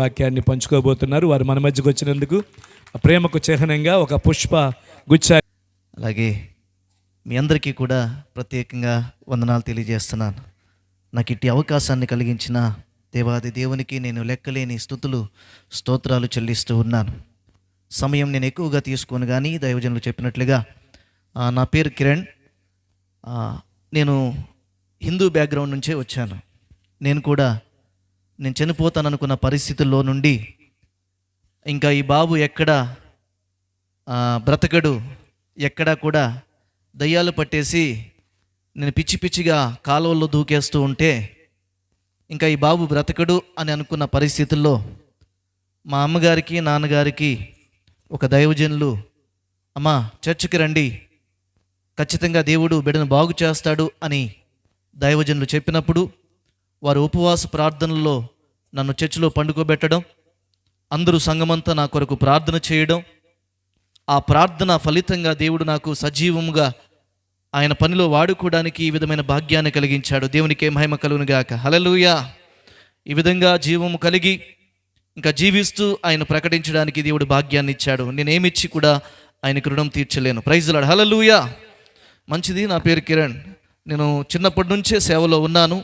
వాక్యాన్ని పంచుకోబోతున్నారు. వారు మన మధ్యకు వచ్చినందుకు ప్రేమకు చిహ్నంగా ఒక పుష్ప గుచ్చ. అలాగే మీ అందరికీ కూడా ప్రత్యేకంగా వందనాలు తెలియజేస్తున్నాను. నాకు ఇట్టి అవకాశాన్ని కలిగించిన దేవాది దేవునికి నేను లెక్కలేని స్తోత్రాలు చెల్లిస్తూ ఉన్నాను. సమయం నేను ఎక్కువగా తీసుకొని కానీ దైవజనులు చెప్పినట్లుగా నా పేరు కిరణ్. నేను హిందూ బ్యాక్గ్రౌండ్ నుంచే వచ్చాను. నేను చనిపోతాననుకున్న పరిస్థితుల్లో నుండి ఇంకా ఈ బాబు ఎక్కడ బ్రతకడు, ఎక్కడా కూడా దయ్యాలు పట్టేసి నేను పిచ్చి పిచ్చిగా కాలువల్లో దూకేస్తూ ఉంటే ఇంకా ఈ బాబు బ్రతకడు అని అనుకున్న పరిస్థితుల్లో మా అమ్మగారికి నాన్నగారికి ఒక దైవజనులు, అమ్మా చర్చికి రండి, ఖచ్చితంగా దేవుడు బిడ్డను బాగు చేస్తాడు అని దైవజనులు చెప్పినప్పుడు వారు ఉపవాస ప్రార్థనల్లో నన్ను చర్చిలో పండుకోబెట్టడం, అందరూ సంఘమంతా నా కొరకు ప్రార్థన చేయడం, ఆ ప్రార్థన ఫలితంగా దేవుడు నాకు సజీవముగా ఆయన పనిలో వాడుకోవడానికి ఈ విధమైన భాగ్యాన్ని కలిగించాడు. దేవునికే మహిమ కలుగును గాక. హల్లెలూయా. ఈ విధంగా జీవము కలిగి ఇంకా జీవిస్తూ ఆయన ప్రకటించడానికి దేవుడు భాగ్యాన్ని ఇచ్చాడు. నేనేమిచ్చి కూడా ఆయనకు రుణం తీర్చలేను. Praise lord. హల్లెలూయా. మంచిది. నా పేరు కిరణ్. నేను చిన్నప్పటి నుంచే సేవలో ఉన్నాను.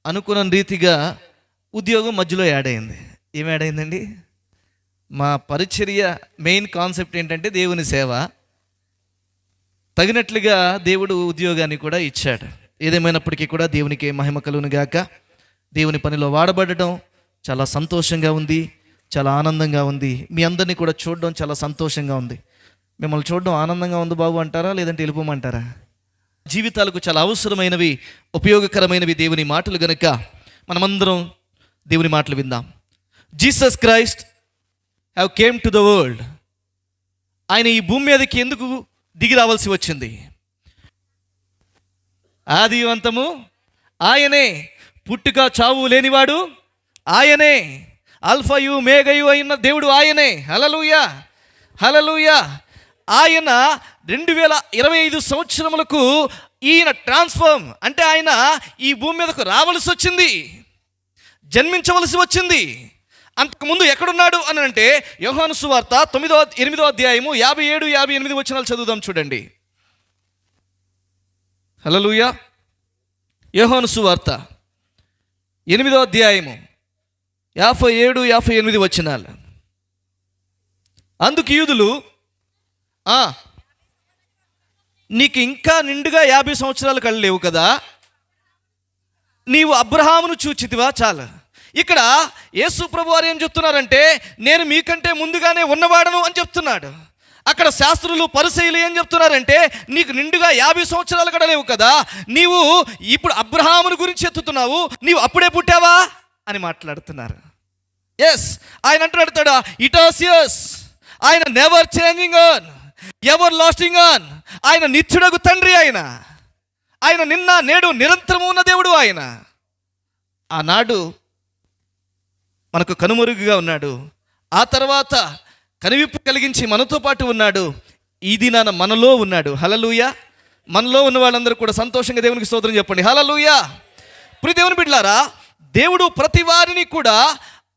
అనుకున్న రీతిగా ఉద్యోగం మధ్యలో యాడ్ అయింది. ఏం యాడ్ అయిందండి? మా పరిచర్య మెయిన్ కాన్సెప్ట్ ఏంటంటే దేవుని సేవ. తగినట్లుగా దేవుడు ఉద్యోగాన్ని కూడా ఇచ్చాడు. ఏదేమైనప్పటికీ కూడా దేవునికి మహిమ కలుగును గాక. దేవుని పనిలో వాడబడడం చాలా సంతోషంగా ఉంది, చాలా ఆనందంగా ఉంది. మీ అందరినీ కూడా చూడడం చాలా సంతోషంగా ఉంది. మిమ్మల్ని చూడడం ఆనందంగా ఉంది బాబు అంటారా, లేదంటే వెళ్ళిపోమంటారా? జీవితాలకు చాలా అవసరమైనవి, ఉపయోగకరమైనవి దేవుని మాటలు గనుక మనమందరం దేవుని మాటలు విందాం. Jesus Christ have came to the world. ఆయన ఈ భూమి మీదకి ఎందుకు దిగి రావాల్సి వచ్చింది? ఆది అంతము ఆయనే, పుట్టుక చావు లేనివాడు ఆయనే, అల్ఫయు మేఘయు అయిన దేవుడు ఆయనే. హల్లెలూయా, హల్లెలూయా. ఆయన 2025 సంవత్సరములకు ఈయన ట్రాన్స్ఫార్మ్ అంటే ఆయన ఈ భూమి మీదకు రావలసి వచ్చింది, జన్మించవలసి వచ్చింది. అంతకుముందు ఎక్కడున్నాడు అని అంటే యోహాను సువార్త 8వ అధ్యాయము 57, 58 వచనాలు చదువుదాం చూడండి. హల్లెలూయా. యోహాను సువార్త 8వ అధ్యాయము 57, 58 వచనాలు. అందుకు యూదులు, నీకు ఇంకా నిండుగా 50 సంవత్సరాలు కళ్ళు లేవు కదా, నీవు అబ్రహామును చూచితివా? చాలు. ఇక్కడ యేసు ప్రభు వారు ఏం చెప్తున్నారంటే, నేను మీకంటే ముందుగానే ఉన్నవాడను అని చెప్తున్నాడు. అక్కడ శాస్త్రులు పరిసయ్యులు ఏం చెప్తున్నారంటే, నీకు నిండుగా 50 సంవత్సరాలు కూడా లేవు కదా, నీవు ఇప్పుడు అబ్రహామును గురించి ఎత్తుతున్నావు, నీవు అప్పుడే పుట్టావా అని మాట్లాడుతున్నారు. ఎస్, ఆయన అంటున్నాడు, ఇటాసియస్, ఆయన never changing on, ever lasting on, ఆయన నిత్యుడగు తండ్రి, ఆయన నిన్న నేడు నిరంతరము ఉన్న దేవుడు. ఆయన ఆనాడు మనకు కనుమరుగుగా ఉన్నాడు, ఆ తర్వాత కనువిప్పు కలిగించి మనతో పాటు ఉన్నాడు, ఈ దినాన మనలో ఉన్నాడు. హల్లెలూయా. మనలో ఉన్న వాళ్ళందరూ కూడా సంతోషంగా దేవునికి స్తోత్రం చెప్పండి. హల్లెలూయా. ప్రియ దేవుని బిడ్డలారా, దేవుడు ప్రతి వారిని కూడా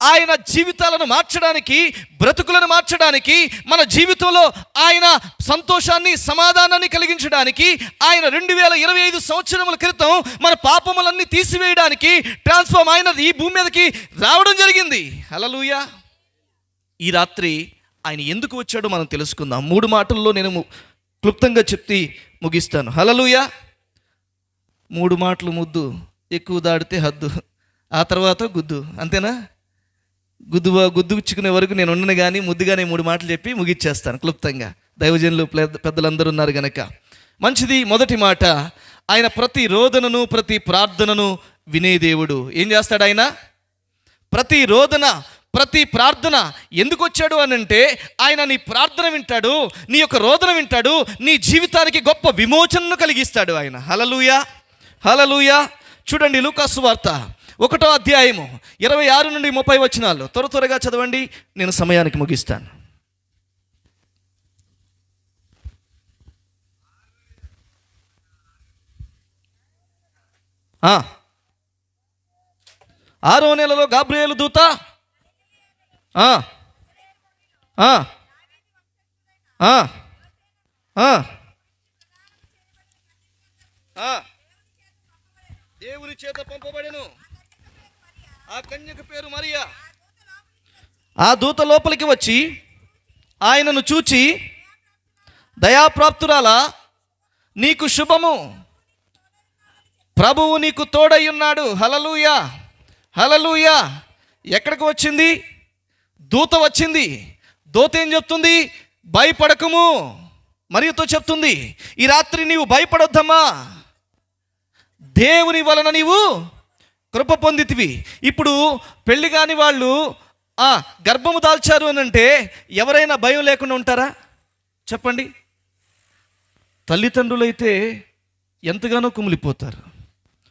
ఆయన జీవితాలను మార్చడానికి, బ్రతుకులను మార్చడానికి, మన జీవితంలో ఆయన సంతోషాన్ని, సమాధానాన్ని కలిగించడానికి, ఆయన 2025 సంవత్సరముల క్రితం మన పాపములన్నీ తీసివేయడానికి ట్రాన్స్ఫార్మ్ ఆయన ఈ భూమి మీదకి రావడం జరిగింది. హల్లెలూయా. ఈ రాత్రి ఆయన ఎందుకు వచ్చాడో మనం తెలుసుకుందాం. 3 మాటల్లో నేను క్లుప్తంగా చెప్పి ముగిస్తాను. హల్లెలూయా. 3 మాటలు ముద్దు, ఎక్కువ దాడితే హద్దు, ఆ తర్వాత గుద్దు. అంతేనా? గుద్దుకునే వరకు నేను ఉండను కానీ ముద్దుగానే 3 మాటలు చెప్పి ముగిచ్చేస్తాను క్లుప్తంగా. దైవజనులు పెద్దలందరూ ఉన్నారు గనక మంచిది. మొదటి మాట, ఆయన ప్రతి రోదనను, ప్రతి ప్రార్థనను వినే దేవుడు. ఏం చేస్తాడు ఆయన? ప్రతి రోదన, ప్రతి ప్రార్థన. ఎందుకు వచ్చాడు అని అంటే, ఆయన నీ ప్రార్థన వింటాడు, నీ యొక్క రోదన వింటాడు, నీ జీవితానికి గొప్ప విమోచనను కలిగిస్తాడు ఆయన. హల్లెలూయా, హల్లెలూయా. చూడండి లూకా సువార్త 1వ అధ్యాయము 26 నుండి 30 వచనాలు త్వరగా చదవండి, నేను సమయానికి ముగిస్తాను. ఆరో నెలలో గాబ్రియేలు దూత ఆ, ఆ, ఆ, ఆ, ఆ. దేవుని చేత పంపబడెను. ఆ కన్యక పేరు మరియా. ఆ దూత లోపలికి వచ్చి ఆయనను చూచి, దయాప్రాప్తురాలా, నీకు శుభము, ప్రభువు నీకు తోడై ఉన్నాడు. హల్లెలూయా, హల్లెలూయా. ఎక్కడికి వచ్చింది? దూత వచ్చింది. దూత ఏం చెప్తుంది? భయపడకము. మరియతో చెప్తుంది, ఈ రాత్రి నీవు భయపడొద్దమ్మా, దేవుని వలన నీవు కృప పొందితివి. ఇప్పుడు పెళ్లి కాని వాళ్ళు గర్భము దాల్చారు అని అంటే ఎవరైనా భయం లేకుండా ఉంటారా? చెప్పండి. తల్లిదండ్రులైతే ఎంతగానో కుమిలిపోతారు.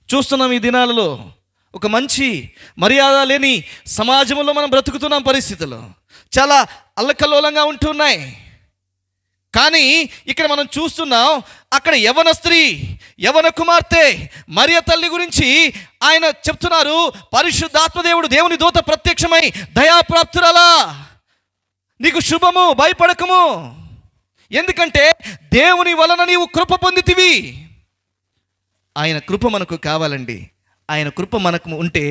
చూస్తున్నాం ఈ దినాలలో ఒక మంచి మర్యాద లేని సమాజంలో మనం బ్రతుకుతున్నాం. పరిస్థితులు చాలా అల్లకల్లోలంగా ఉంటున్నాయి. కానీ ఇక్కడ మనం చూస్తున్నాం, అక్కడ యవన స్త్రీ, యవన కుమార్తె మరియ తల్లి గురించి ఆయన చెప్తున్నారు. పరిశుద్ధాత్మదేవుడు, దేవుని దూత ప్రత్యక్షమై, దయాప్రాప్తురాలా, నీకు శుభము, భయపడకము, ఎందుకంటే దేవుని వలన నీవు కృప పొందితివి. ఆయన కృప మనకు కావాలండి. ఆయన కృప మనకు ఉంటే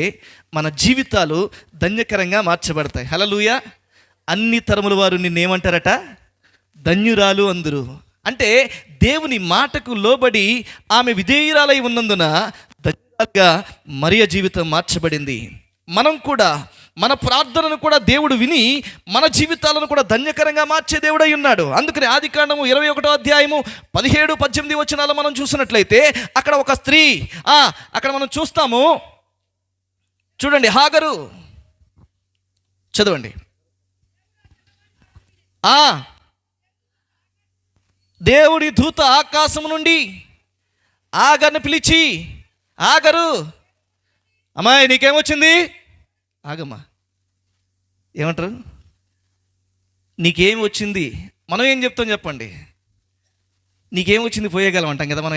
మన జీవితాలు ధన్యకరంగా మార్చబడతాయి. హల్లెలూయా. అన్ని తరముల వారు నిన్నేమంటారట? ధన్యురాలు అందరు. అంటే దేవుని మాటకు లోబడి ఆమె విధేయురాలై ఉన్నందున ధన్యురాలుగా మరియ జీవితం మార్చబడింది. మనం కూడా మన ప్రార్థనను కూడా దేవుడు విని మన జీవితాలను కూడా ధన్యకరంగా మార్చే దేవుడై ఉన్నాడు. అందుకని ఆదికాండము 21వ అధ్యాయము 17-18 వచనాలు మనం చూసినట్లయితే అక్కడ ఒక స్త్రీ, అక్కడ మనం చూస్తాము. చూడండి, హాగరు, చదవండి. దేవుడి దూత ఆకాశం నుండి ఆగర్ని పిలిచి, ఆగరు, అమ్మాయి నీకేమొచ్చింది? ఆగమ్మా, ఏమంటారు? నీకేం వచ్చింది? మనం ఏం చెప్తాం చెప్పండి? నీకేం వచ్చింది పోయేయగలం అంటాం కదా మనం,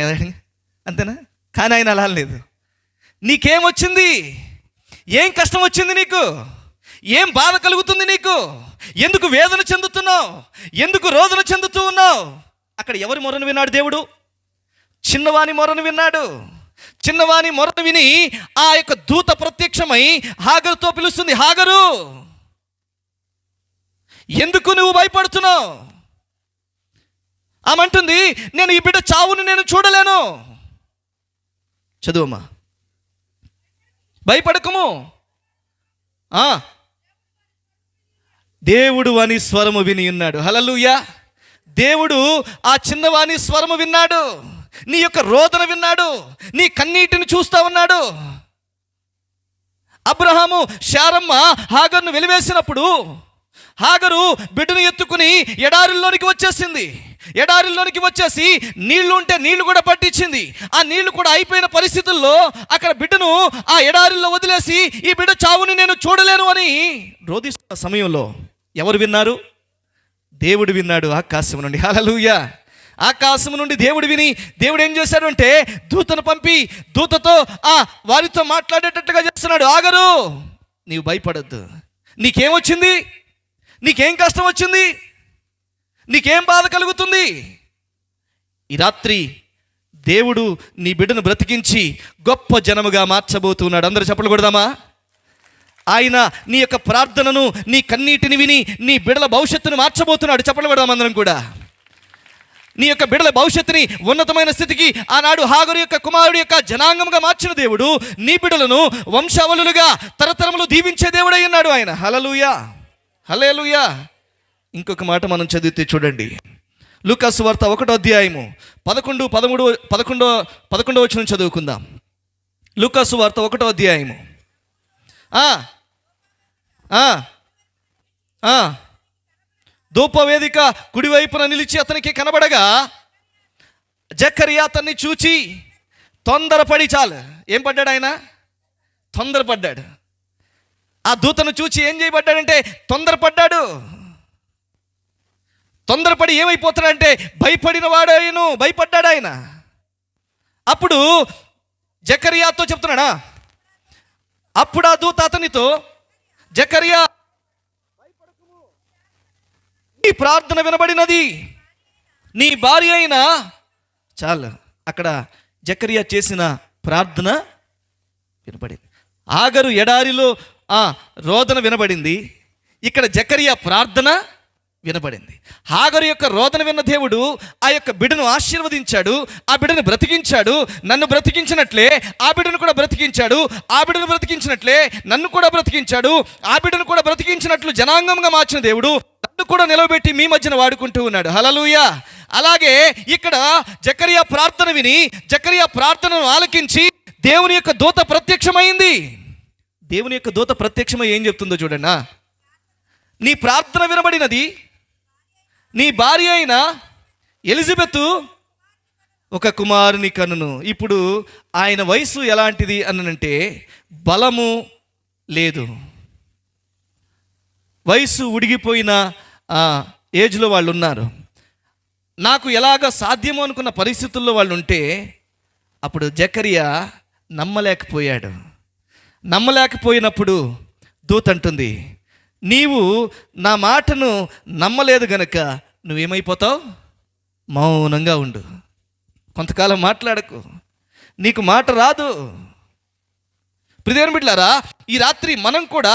అంతేనా? కానీ ఆయన అలా లేదు. నీకేమొచ్చింది? ఏం కష్టం వచ్చింది నీకు? ఏం బాధ కలుగుతుంది నీకు? ఎందుకు వేదన చెందుతున్నావు? ఎందుకు రోదన చెందుతూ ఉన్నావు? అక్కడ ఎవరి మొరను విన్నాడు దేవుడు? చిన్నవాని మొరను విన్నాడు. చిన్నవాని మొరను విని ఆ యొక్క దూత ప్రత్యక్షమై హాగరుతో పిలుస్తుంది, హాగరు, ఎందుకు నువ్వు భయపడుతున్నావు? ఆమె అంటుంది, నేను ఈ బిడ్డ చావుని నేను చూడలేను. చదువమ్మా. భయపడకము, దేవుడు అని స్వరము విని ఉన్నాడు. హల్లెలూయా. దేవుడు ఆ చిన్నవాని స్వరము విన్నాడు, నీ యొక్క రోదన విన్నాడు, నీ కన్నీటిని చూస్తా ఉన్నాడు. అబ్రహాము శారమ్మ హాగరును వెలివేసినప్పుడు హాగరు బిడ్డను ఎత్తుకుని ఎడారిలోనికి వచ్చేసింది. ఎడారిలోనికి వచ్చేసి నీళ్లు ఉంటే నీళ్లు కూడా పట్టించింది. ఆ నీళ్లు కూడా అయిపోయిన పరిస్థితుల్లో అక్కడ బిడ్డను ఆ ఎడారిలో వదిలేసి, ఈ బిడ్డ చావుని నేను చూడలేను అని రోధిస్తున్న సమయంలో ఎవరు విన్నారు? దేవుడు విన్నాడు ఆకాశం నుండి. హల్లెలూయా. ఆకాశం నుండి దేవుడు విని, దేవుడు ఏం చేశాడు అంటే దూతను పంపి దూతతో వారితో మాట్లాడేటట్టుగా చేస్తున్నాడు. ఆగరు, నీవు భయపడద్దు. నీకేమొచ్చింది? నీకేం కష్టం వచ్చింది? నీకేం బాధ కలుగుతుంది? ఈ రాత్రి దేవుడు నీ బిడ్డను బ్రతికించి గొప్ప జనముగా మార్చబోతున్నాడు. అందరూ చప్పట్లు కొడదామా? ఆయన నీ యొక్క ప్రార్థనను, నీ కన్నీటిని విని నీ బిడ్డల భవిష్యత్తును మార్చబోతున్నాడు. చప్పట్లు కొడదాం అందరం కూడా. నీ యొక్క బిడ్డల భవిష్యత్తుని ఉన్నతమైన స్థితికి ఆనాడు హాగరు యొక్క కుమారుడు యొక్క జనాంగంగా మార్చిన దేవుడు నీ బిడ్డలను వంశావళులుగా తరతరములు దీవించే దేవుడై ఉన్నాడు ఆయన. హల్లెలూయా, హల్లెలూయా. ఇంకొక మాట మనం చదివితే చూడండి, లూకా సువార్త 1వ అధ్యాయము 11 వచనం చదువుకుందాం. లూకా సువార్త 1వ అధ్యాయము. ధూపవేదిక కుడివైపున నిలిచి అతనికి కనబడగా జకరియా అతన్ని చూచి తొందరపడి, చాలు ఏం పడ్డాడు ఆయన? తొందరపడ్డాడు. ఆ దూతను చూచి ఏం చేయబడ్డాడంటే తొందరపడ్డాడు. తొందరపడి ఏమైపోతాడంటే భయపడిన వాడాయను, భయపడ్డాడు ఆయన. అప్పుడు జకరియాతో చెప్తున్నాడా? అప్పుడు ఆ దూత అతనితో, జకరియా నీ ప్రార్థన వినబడినది, నీ భార్య అయినా చాలు. అక్కడ జకరియా చేసిన ప్రార్థన వినబడింది. ఆగరు ఎడారిలో రోదన వినబడింది, ఇక్కడ జకరియా ప్రార్థన వినబడింది. హాగరు యొక్క రోదన విన్న దేవుడు ఆ యొక్క బిడ్డను ఆశీర్వదించాడు, ఆ బిడ్డను బ్రతికించాడు. నన్ను బ్రతికించినట్లే ఆ బిడ్డను కూడా బ్రతికించాడు, ఆ బిడ్డను బ్రతికించినట్లే నన్ను కూడా బ్రతికించాడు. ఆ బిడ్డను కూడా బ్రతికించినట్లు జనాంగంగా మార్చిన దేవుడు నన్ను కూడా నిలబెట్టి మీ మధ్యన వాడుకుంటూ ఉన్నాడు. హల్లెలూయా. అలాగే ఇక్కడ జకరియా ప్రార్థన విని, జకరియా ప్రార్థనను ఆలకించి దేవుని యొక్క దూత ప్రత్యక్షమైంది. దేవుని యొక్క దూత ప్రత్యక్షమై ఏం చెప్తుందో చూడండి. నీ ప్రార్థన వినబడినది, నీ భార్య అయిన ఎలిజబెత్ ఒక కుమారుని కనును. ఇప్పుడు ఆయన వయసు ఎలాంటిది అనంటే బలము లేదు, వయసు ఉడిగిపోయిన ఏజ్లో వాళ్ళు ఉన్నారు. నాకు ఎలాగ సాధ్యమో అనుకున్న పరిస్థితుల్లో వాళ్ళు ఉంటే అప్పుడు జకరియా నమ్మలేకపోయాడు. నమ్మలేకపోయినప్పుడు దూత అంటుంది, నీవు నా మాటను నమ్మలేదు గనక నువ్వేమైపోతావు? మౌనంగా ఉండు, కొంతకాలం మాట్లాడకు, నీకు మాట రాదు. ప్రియమైన బిడ్డలారా, ఈ రాత్రి మనం కూడా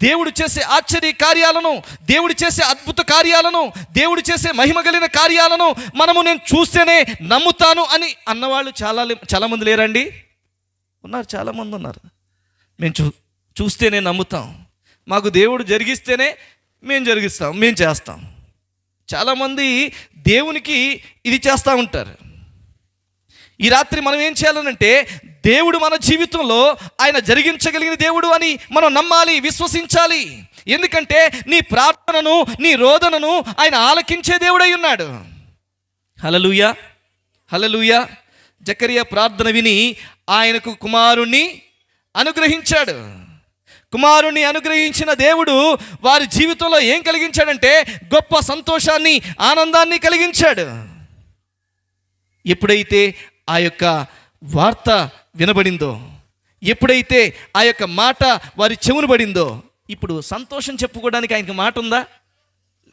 దేవుడు చేసే ఆశ్చర్య కార్యాలను, దేవుడు చేసే అద్భుత కార్యాలను, దేవుడు చేసే మహిమ కలిగిన కార్యాలను నేను చూస్తేనే నమ్ముతాను అని అన్నవాళ్ళు చాలామంది లేరండి? ఉన్నారు, చాలామంది ఉన్నారు. మేము చూస్తేనే నమ్ముతాం, మాకు దేవుడు జరిగిస్తేనే మేము జరిగిస్తాం, మేము చేస్తాం. చాలామంది దేవునికి ఇది చేస్తూ ఉంటారు. ఈ రాత్రి మనం ఏం చేయాలనంటే దేవుడు మన జీవితంలో ఆయన జరిగించగలిగిన దేవుడు అని మనం నమ్మాలి, విశ్వసించాలి. ఎందుకంటే నీ ప్రార్థనను, నీ రోదనను ఆయన ఆలకించే దేవుడై ఉన్నాడు. హల్లెలూయా, హల్లెలూయా. జకరియా ప్రార్థన విని ఆయనకు కుమారుణ్ణి అనుగ్రహించాడు. కుమారుణ్ణి అనుగ్రహించిన దేవుడు వారి జీవితంలో ఏం కలిగించాడంటే గొప్ప సంతోషాన్ని, ఆనందాన్ని కలిగించాడు. ఎప్పుడైతే ఆ యొక్క వార్త వినబడిందో, ఎప్పుడైతే ఆ యొక్క మాట వారి చెవును పడిందో, ఇప్పుడు సంతోషం చెప్పుకోవడానికి ఆయనకి మాట ఉందా?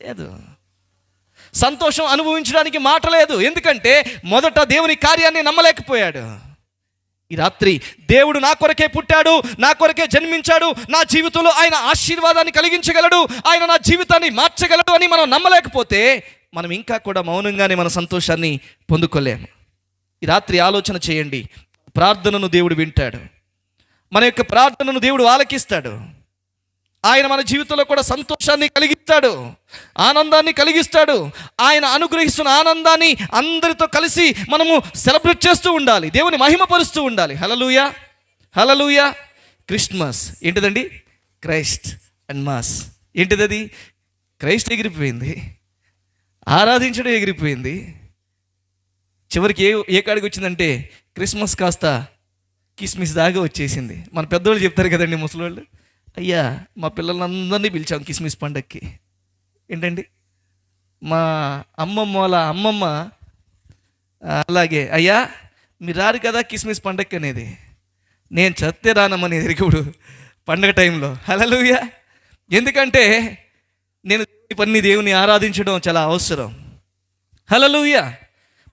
లేదు. సంతోషం అనుభవించడానికి మాట లేదు. ఎందుకంటే మొదట దేవుని కార్యాన్ని నమ్మలేకపోయాడు. ఈ రాత్రి దేవుడు నా కొరకే పుట్టాడు, నా కొరకే జన్మించాడు, నా జీవితంలో ఆయన ఆశీర్వాదాన్ని కలిగించగలడు, ఆయన నా జీవితాన్ని మార్చగలడు అని మనం నమ్మలేకపోతే మనం ఇంకా కూడా మౌనంగానే మన సంతోషాన్ని పొందుకోలేము. ఈ రాత్రి ఆలోచన చేయండి. ప్రార్థనను దేవుడు వింటాడు, మన యొక్క ప్రార్థనను దేవుడు ఆలకిస్తాడు. ఆయన మన జీవితంలో కూడా సంతోషాన్ని కలిగిస్తాడు, ఆనందాన్ని కలిగిస్తాడు. ఆయన అనుగ్రహిస్తున్న ఆనందాన్ని అందరితో కలిసి మనము సెలబ్రేట్ చేస్తూ ఉండాలి, దేవుని మహిమపరుస్తూ ఉండాలి. హల్లెలూయా, హల్లెలూయా. క్రిస్మస్ ఏంటిదండి? Christ and mass. ఏంటిది అది? క్రైస్ట్ ఎగిరిపోయింది, ఆరాధించడం ఎగిరిపోయింది. చివరికి ఏ కాడికి వచ్చిందంటే క్రిస్మస్ కాస్త కిస్మిస్ దాకా వచ్చేసింది. మన పెద్దవాళ్ళు చెప్తారు కదండి, ముసలివాళ్ళు, అయ్యా మా పిల్లలందరినీ పిలిచాం కిస్మిస్ పండగకి. ఏంటండి, మా అమ్మమ్మ వాళ్ళ అమ్మమ్మ అలాగే, అయ్యా మీరు రారు కదా కిస్మిస్ పండగకి అనేది. నేను చస్తే రానమ్మని ఎదురుకుడు పండగ టైంలో. హల్లెలూయా. ఎందుకంటే నేను దేవుని ఆరాధించడం చాలా అవసరం. హల్లెలూయా.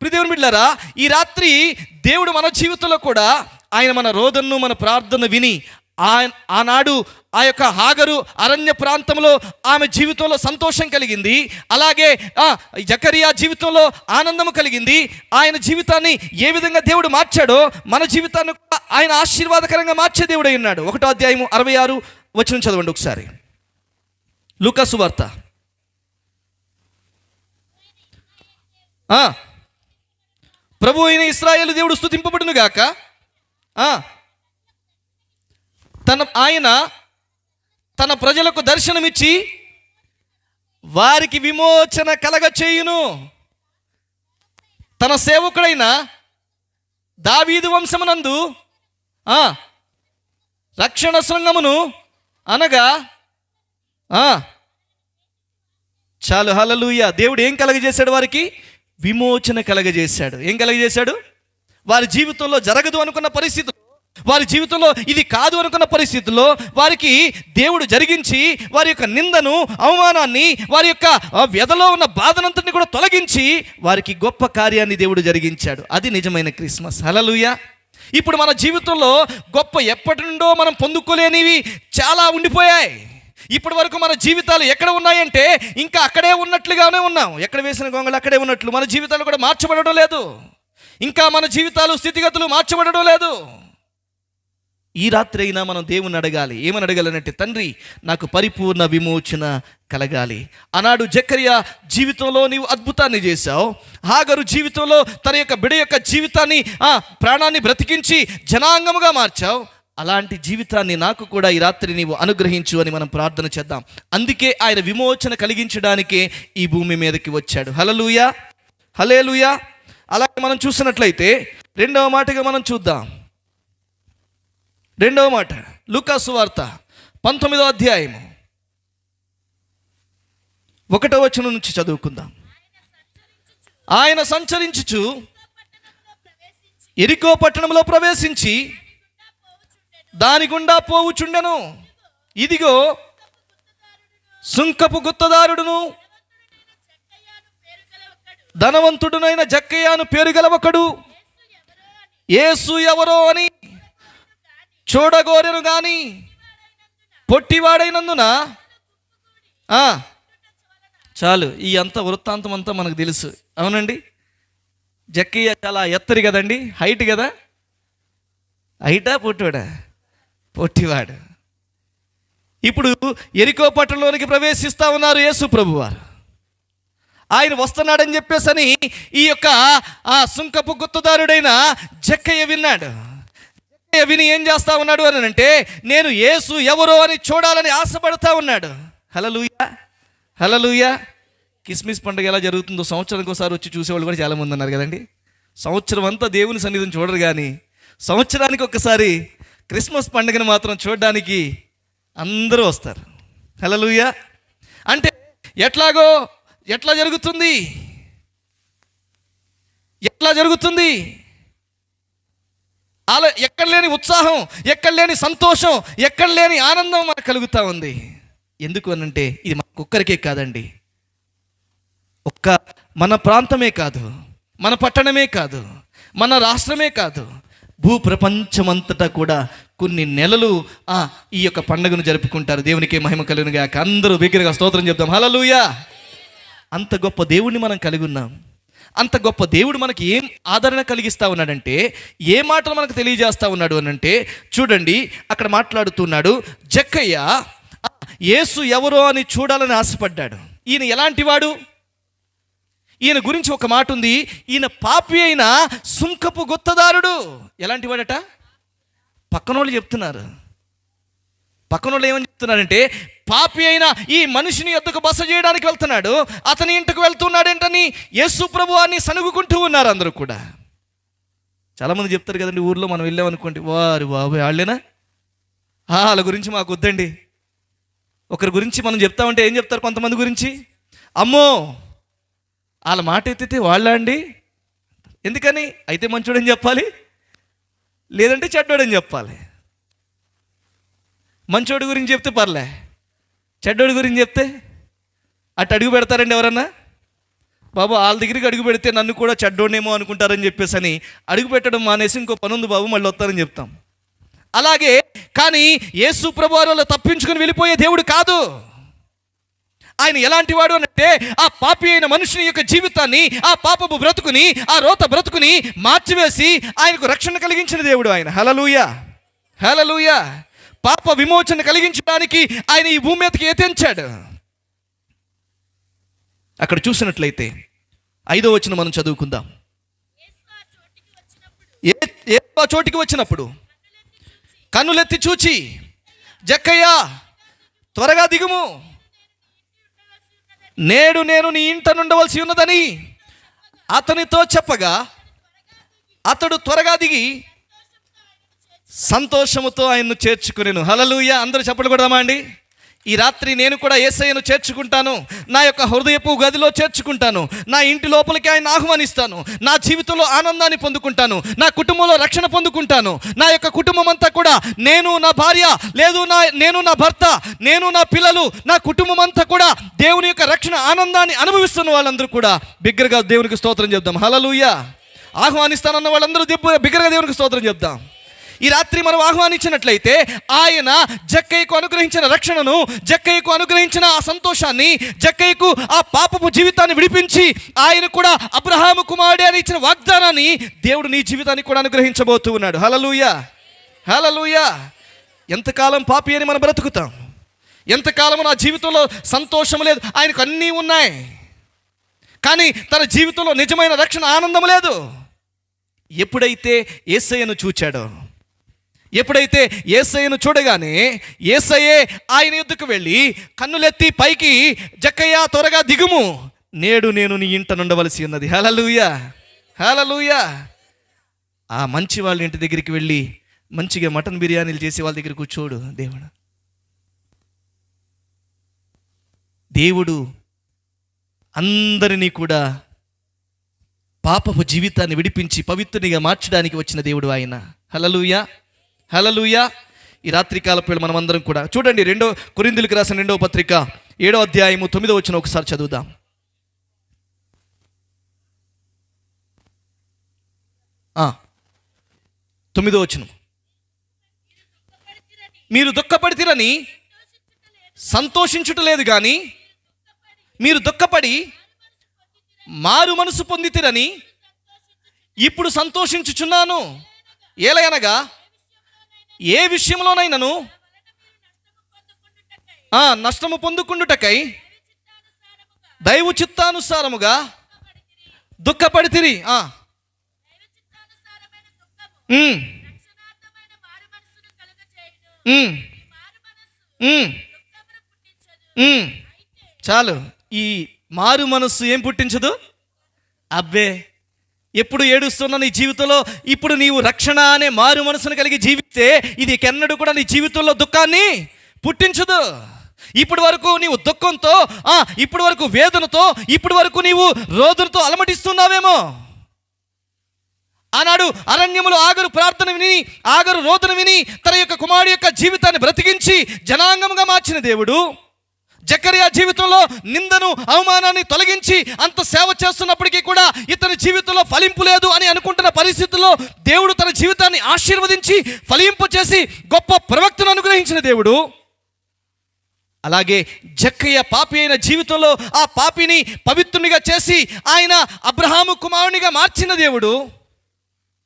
ప్రియ దేవుని బిడ్డలారా, ఈ రాత్రి దేవుడు మన జీవితంలో కూడా ఆయన మన రోదనను, మన ప్రార్థన విని ఆనాడు ఆ యొక్క హాగరు అరణ్య ప్రాంతంలో ఆమె జీవితంలో సంతోషం కలిగింది. అలాగే జకరియా జీవితంలో ఆనందం కలిగింది. ఆయన జీవితాన్ని ఏ విధంగా దేవుడు మార్చాడో మన జీవితాన్ని ఆయన ఆశీర్వాదకరంగా మార్చే దేవుడై ఉన్నాడు. 1వ అధ్యాయము 66 వచనం చదవండి ఒకసారి. లూకా సువార్త. ప్రభు అయిన ఇశ్రాయేలు దేవుడు స్తుతింపబడును గాక. ఆయన తన ప్రజలకు దర్శనమిచ్చి వారికి విమోచన కలగచేయును. తన సేవకుడైన దావీదు వంశమునందు రక్షణ శృంగమును అనగా చాలు. హల్లెలూయా. దేవుడు ఏం కలగజేశాడు? వారికి విమోచన కలగజేశాడు. ఏం కలగజేశాడు? వారి జీవితంలో జరగదు అనుకున్న పరిస్థితులు వారి జీవితంలో ఇది కాదు అనుకున్న పరిస్థితుల్లో వారికి దేవుడు జరిగించి వారి యొక్క నిందను, అవమానాన్ని, వారి యొక్క వ్యధలో ఉన్న బాధనంతటిని కూడా తొలగించి వారికి గొప్ప కార్యాన్ని దేవుడు జరిగించాడు. అది నిజమైన క్రిస్మస్. హల్లెలూయా. ఇప్పుడు మన జీవితంలో గొప్ప ఎప్పటి నుండో మనం పొందుకోలేనివి చాలా ఉండిపోయాయి. ఇప్పటి వరకు మన జీవితాలు ఎక్కడ ఉన్నాయంటే ఇంకా అక్కడే ఉన్నట్లుగానే ఉన్నాం. ఎక్కడ వేసిన గొంగళి అక్కడే ఉన్నట్లు మన జీవితాలు కూడా మార్చబడడం లేదు. ఇంకా మన జీవితాలు, స్థితిగతులు మార్చబడడం లేదు. ఈ రాత్రి అయినా మనం దేవుని అడగాలి. ఏమని అడగాలనంటే, తండ్రి నాకు పరిపూర్ణ విమోచన కలగాలి. ఆనాడు జకర్యా జీవితంలో నీవు అద్భుతాన్ని చేశావు. హాగరు జీవితంలో తన యొక్క బిడ్డ యొక్క జీవితాన్ని, ప్రాణాన్ని బ్రతికించి జనాంగముగా మార్చావు. అలాంటి జీవితాన్ని నాకు కూడా ఈ రాత్రి నీవు అనుగ్రహించు అని మనం ప్రార్థన చేద్దాం. అందుకే ఆయన విమోచన కలిగించడానికే ఈ భూమి మీదకి వచ్చాడు. హల్లెలూయా, హల్లెలూయా. అలాగే మనం చూసినట్లయితే రెండవ మాటగా మనం చూద్దాం. రెండవ మాట లూకా సువార్త 19వ అధ్యాయము 1వ వచనం నుంచి చదువుకుందాం. ఆయన సంచరించుచు యెరికో పట్టణంలో ప్రవేశించి దాని గుండా పోవుచుండెను. ఇదిగో సుంకపు గుత్తదారుడును ధనవంతుడునైన జక్కయ్యను పేరు గల ఒకడు యేసు ఎవరో అని చూడగోరెను గాని పొట్టివాడైనందున చాలు. ఈ అంత వృత్తాంతం అంతా మనకు తెలుసు. అవునండి, జక్కయ్య చాలా ఎత్తరి కదండి, హైట్ కదా. హైటా పొట్టివాడా? పొట్టివాడు. ఇప్పుడు యెరికో పట్టణంలోనికి ప్రవేశిస్తా ఉన్నారు యేసు ప్రభువారు. ఆయన వస్తున్నాడని చెప్పేసని ఈ యొక్క సుంకపు గుత్తదారుడైన జక్కయ్య విన్నాడు. జక్కయ్య విని ఏం చేస్తా ఉన్నాడు అని అంటే, నేను యేసు ఎవరో అని చూడాలని ఆశపడతా ఉన్నాడు. హల్లెలూయా, హల్లెలూయా. క్రిస్మస్ పండుగ ఎలా జరుగుతుందో సంవత్సరానికి ఒకసారి వచ్చి చూసేవాళ్ళు కూడా చాలామంది ఉన్నారు కదండి. సంవత్సరం అంతా దేవుని సన్నిధిని చూడరు, కానీ సంవత్సరానికి ఒక్కసారి క్రిస్మస్ పండుగను మాత్రం చూడడానికి అందరూ వస్తారు. హల్లెలూయా. అంటే ఎట్లా జరుగుతుంది? ఎట్లా జరుగుతుంది? అలా ఎక్కడ లేని ఉత్సాహం, ఎక్కడ లేని సంతోషం, ఎక్కడ లేని ఆనందం మనకు కలుగుతూ ఉంది. ఎందుకు అనంటే ఇది మనకొక్కరికే కాదండి. ఒక్క మన ప్రాంతమే కాదు, మన పట్టణమే కాదు, మన రాష్ట్రమే కాదు, భూప్రపంచమంతటా కూడా కొన్ని నెలలు ఈ యొక్క పండుగను జరుపుకుంటారు. దేవునికి మహిమ కలుగును గాక. అందరూ బిగ్గరగా స్తోత్రం చెప్తాం. హల్లెలూయా. అంత గొప్ప దేవుణ్ణి మనం కలిగి ఉన్నాం. అంత గొప్ప దేవుడు మనకి ఏం ఆదరణ కలిగిస్తూ ఉన్నాడంటే, ఏ మాటలు మనకు తెలియజేస్తూ ఉన్నాడు అనంటే, చూడండి అక్కడ మాట్లాడుతున్నాడు. జక్కయ్య యేసు ఎవరో అని చూడాలని ఆశపడ్డాడు. ఈయన ఎలాంటి వాడు? ఈయన గురించి ఒక మాట ఉంది. ఈయన పాపి అయిన సుంకపు గుత్తదారుడు. ఎలాంటి వాడట? పక్కనోళ్ళు చెప్తున్నారు. పక్కనోళ్ళు ఏమని చెప్తున్నారంటే, పాపి అయిన ఈ మనిషిని యొద్దకు బస చేయడానికి వెళ్తున్నాడు, అతని ఇంటికి వెళ్తున్నాడేంటని యేసు ప్రభువాన్ని సనుగుకుంటూ ఉన్నారు అందరూ కూడా. చాలామంది చెప్తారు కదండి, ఊర్లో మనం వెళ్ళామనుకోండి, వారు బాబు వాళ్ళేనా, వాళ్ళ గురించి మాకు వద్దండి. ఒకరి గురించి మనం చెప్తామంటే ఏం చెప్తారు కొంతమంది గురించి? అమ్మో వాళ్ళ మాట ఎత్తితే వాళ్ళ అండి. ఎందుకని? అయితే మంచోడని చెప్పాలి, లేదంటే చెడ్డోడని చెప్పాలి. మంచోడి గురించి చెప్తే పర్లే, చెడ్డోడి గురించి చెప్తే అటు అడుగు పెడతారండి ఎవరన్నా? బాబు వాళ్ళ దగ్గరికి అడుగు పెడితే నన్ను కూడా చెడ్డోడేమో అనుకుంటారని చెప్పేసి అని అడుగు పెట్టడం మానేసి ఇంకో పని ఉంది బాబు మళ్ళీ వస్తారని చెప్తాం. అలాగే కానీ యేసు ప్రభువారు వాళ్ళు తప్పించుకొని వెళ్ళిపోయే దేవుడు కాదు. ఆయన ఎలాంటి వాడు అంటే, ఆ పాపి అయిన మనుషుని యొక్క జీవితాన్ని, ఆ పాపపు బ్రతుకుని, ఆ రోత బ్రతుకుని మార్చివేసి ఆయనకు రక్షణ కలిగించిన దేవుడు ఆయన. హల్లెలూయా, హల్లెలూయా. పాప విమోచన కలిగించడానికి ఆయన ఈ భూమి మీదకి ఎత్తించాడు. అక్కడ చూసినట్లయితే 5వ వచనం మనం చదువుకుందాం. యేసు చోటికి వచ్చినప్పుడు కన్నులెత్తి చూచి, జక్కయ్య త్వరగా దిగుము, నేడు నేను నీ ఇంట నుండవలసి ఉన్నదని అతనితో చెప్పగా, అతడు త్వరగా దిగి సంతోషముతో ఆయన్ను చేర్చుకునేను. హల్లెలూయా. అందరూ చప్పట్లు కొడదామా అండి? ఈ రాత్రి నేను కూడా యేసయ్యను చేర్చుకుంటాను, నా యొక్క హృదయపు గదిలో చేర్చుకుంటాను, నా ఇంటి లోపలికి ఆయన ఆహ్వానిస్తాను, నా జీవితంలో ఆనందాన్ని పొందుకుంటాను, నా కుటుంబంలో రక్షణ పొందుకుంటాను. నా యొక్క కుటుంబం అంతా కూడా, నేను నా భార్య, లేదు నేను నా భర్త, నేను నా పిల్లలు, నా కుటుంబం అంతా కూడా దేవుని యొక్క రక్షణ ఆనందాన్ని అనుభవిస్తున్న వాళ్ళందరూ కూడా బిగ్గరగా దేవునికి స్తోత్రం చెప్దాం. హల్లెలూయా. ఆహ్వానిస్తానన్న వాళ్ళందరూ బిగ్గరగా దేవునికి స్తోత్రం చెప్దాం. ఈ రాత్రి మనం ఆహ్వానించినట్లయితే ఆయన జక్కయ్యకు అనుగ్రహించిన రక్షణను, జక్కయ్యకు అనుగ్రహించిన ఆ సంతోషాన్ని, జక్కయ్యకు ఆ పాపపు జీవితాన్ని విడిపించి ఆయన కూడా అబ్రహాము కుమారుడే అని ఇచ్చిన వాగ్దానాన్ని దేవుడు నీ జీవితానికి కూడా అనుగ్రహించబోతూ ఉన్నాడు. హల్లెలూయా, హల్లెలూయా. ఎంతకాలం పాపి అని మనం బ్రతుకుతాం? ఎంతకాలం నా జీవితంలో సంతోషం లేదు? ఆయనకు అన్నీ ఉన్నాయి, కానీ తన జీవితంలో నిజమైన రక్షణ, ఆనందం లేదు. ఎప్పుడైతే యేసయ్యను చూచాడో, ఎప్పుడైతే యేసయ్యను చూడగానే యేసయ్యే ఆయన యొద్దకు వెళ్ళి కన్నులెత్తి పైకి, జక్కయ్య త్వరగా దిగుము, నేడు నేను నీ ఇంట నుండవలసి ఉన్నది. హల్లెలూయా, హల్లెలూయా. ఆ మంచి వాళ్ళ ఇంటి దగ్గరికి వెళ్ళి మంచిగా మటన్ బిర్యానీలు చేసి వాళ్ళ దగ్గర కూర్చోడు. దేవుడు అందరినీ కూడా పాపపు జీవితాన్ని విడిపించి పవిత్రునిగా మార్చడానికి వచ్చిన దేవుడు ఆయన. హల్లెలూయా, హల్లెలూయా. ఈ రాత్రికాలపు వేళ మనం అందరం కూడా చూడండి, 2 కొరింథీయులకు రాసిన 2వ పత్రిక 7వ అధ్యాయము 9వ వచనం ఒకసారి చదువుదాం. ఆ 9వ వచనం. మీరు దుఃఖపడితిరని సంతోషించుటలేదు కానీ మీరు దుఃఖపడి మారు మనసు పొందితిరని ఇప్పుడు సంతోషించుచున్నాను. ఏలయనగా ఏ విషయంలోనైనను నష్టము పొందుకుండుటకై దైవ చిత్తానుసారముగా దుఃఖపడితిరి. చాలు. ఈ మారు మనస్సు ఏం పుట్టించదు? అబ్బే, ఎప్పుడు ఏడుస్తున్నా నీ జీవితంలో ఇప్పుడు నీవు రక్షణ అనే మారు మనసును కలిగి జీవిస్తే ఇది ఎన్నడూ కూడా నీ జీవితంలో దుఃఖాన్ని పుట్టించదు. ఇప్పటి వరకు నీవు దుఃఖంతో, ఇప్పటి వరకు వేదనతో, ఇప్పటి వరకు నీవు రోదనతో అలమటిస్తున్నావేమో. ఆనాడు అరణ్యములో ఆగరు ప్రార్థన విని, ఆగరు రోదన విని తన యొక్క కుమారుడు యొక్క జీవితాన్ని బ్రతికించి జనాంగంగా మార్చిన దేవుడు జకర్యా జీవితంలో నిందను, అవమానాన్ని తొలగించి అంత సేవ చేస్తున్నప్పటికీ కూడా ఇతని జీవితంలో ఫలింపు లేదు అని అనుకుంటున్న పరిస్థితుల్లో దేవుడు తన జీవితాన్ని ఆశీర్వదించి ఫలింపు చేసి గొప్ప ప్రవక్తను అనుగ్రహించిన దేవుడు, అలాగే జక్కయ్య పాపి అయిన జీవితంలో ఆ పాపిని పవిత్రునిగా చేసి ఆయన అబ్రహాము కుమారునిగా మార్చిన దేవుడు,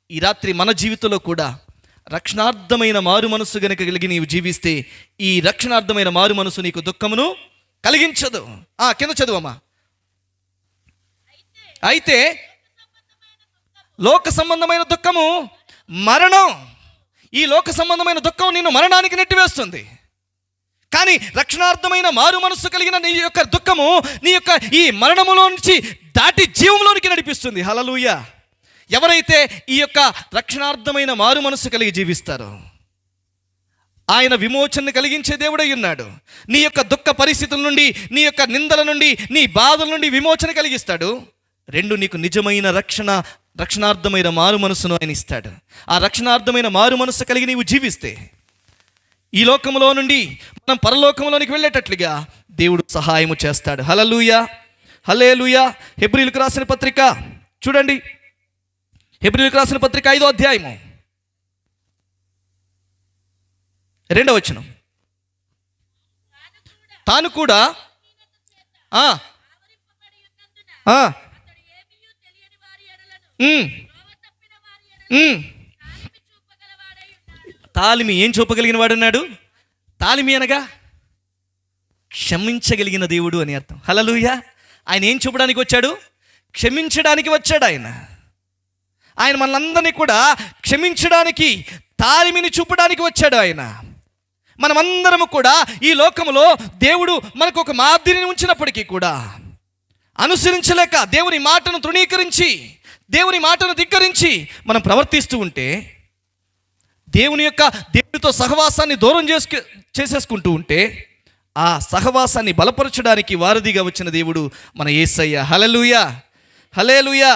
ఈ రాత్రి మన జీవితంలో కూడా రక్షణార్థమైన మారు మనస్సు గనుక కలిగి నీవు జీవిస్తే ఈ రక్షణార్థమైన మారు మనసు నీకు దుఃఖమును కలిగించదు. కింద చదువమ్మా. అయితే లోక సంబంధమైన దుఃఖము మరణం. ఈ లోక సంబంధమైన దుఃఖం నిన్ను మరణానికి నెట్టివేస్తుంది. కానీ రక్షణార్థమైన మారు మనస్సు కలిగిన నీ యొక్క దుఃఖము నీ యొక్క ఈ మరణములో నుంచి దాటి జీవంలోనికి నడిపిస్తుంది. హల్లెలూయా. ఎవరైతే ఈ యొక్క రక్షణార్థమైన మారు మనస్సు కలిగి జీవిస్తారో ఆయన విమోచన కలిగించే దేవుడై ఉన్నాడు. నీ యొక్క దుఃఖ పరిస్థితుల నుండి, నీ యొక్క నిందల నుండి, నీ బాధల నుండి విమోచన కలిగిస్తాడు. 2 నీకు నిజమైన రక్షణార్థమైన మారు మనస్సును ఆయన ఇస్తాడు. ఆ రక్షణార్థమైన మారు మనస్సు కలిగి నీవు జీవిస్తే ఈ లోకంలో నుండి మనం పరలోకంలోనికి వెళ్ళేటట్లుగా దేవుడు సహాయము చేస్తాడు. హల్లెలూయా, హల్లెలూయా. హెబ్రీయులకు రాసిన పత్రిక చూడండి, హెబ్రీయులకు రాసిన పత్రిక 5వ అధ్యాయము 2వ వచనం. తాను కూడా తాలిమి ఏం చూపగలిగిన వాడున్నాడు? తాలిమి అనగా క్షమించగలిగిన దేవుడు అని అర్థం. హల్లెలూయా. ఆయన ఏం చూపడానికి వచ్చాడు? క్షమించడానికి వచ్చాడు. ఆయన మనలందరినీ కూడా క్షమించడానికి, తాలిమిని చూపడానికి వచ్చాడు. ఆయన మనమందరము కూడా ఈ లోకంలో దేవుడు మనకు ఒక మాదిరిని ఉంచినప్పటికీ కూడా అనుసరించలేక దేవుని మాటను తృణీకరించి, దేవుని మాటను ధిక్కరించి మనం ప్రవర్తిస్తూ ఉంటే, దేవునితో సహవాసాన్ని దూరం చేసేసుకుంటూ ఉంటే ఆ సహవాసాన్ని బలపరచడానికి వారధిగా వచ్చిన దేవుడు మన యేసయ్య. హల్లెలూయా, హల్లెలూయా.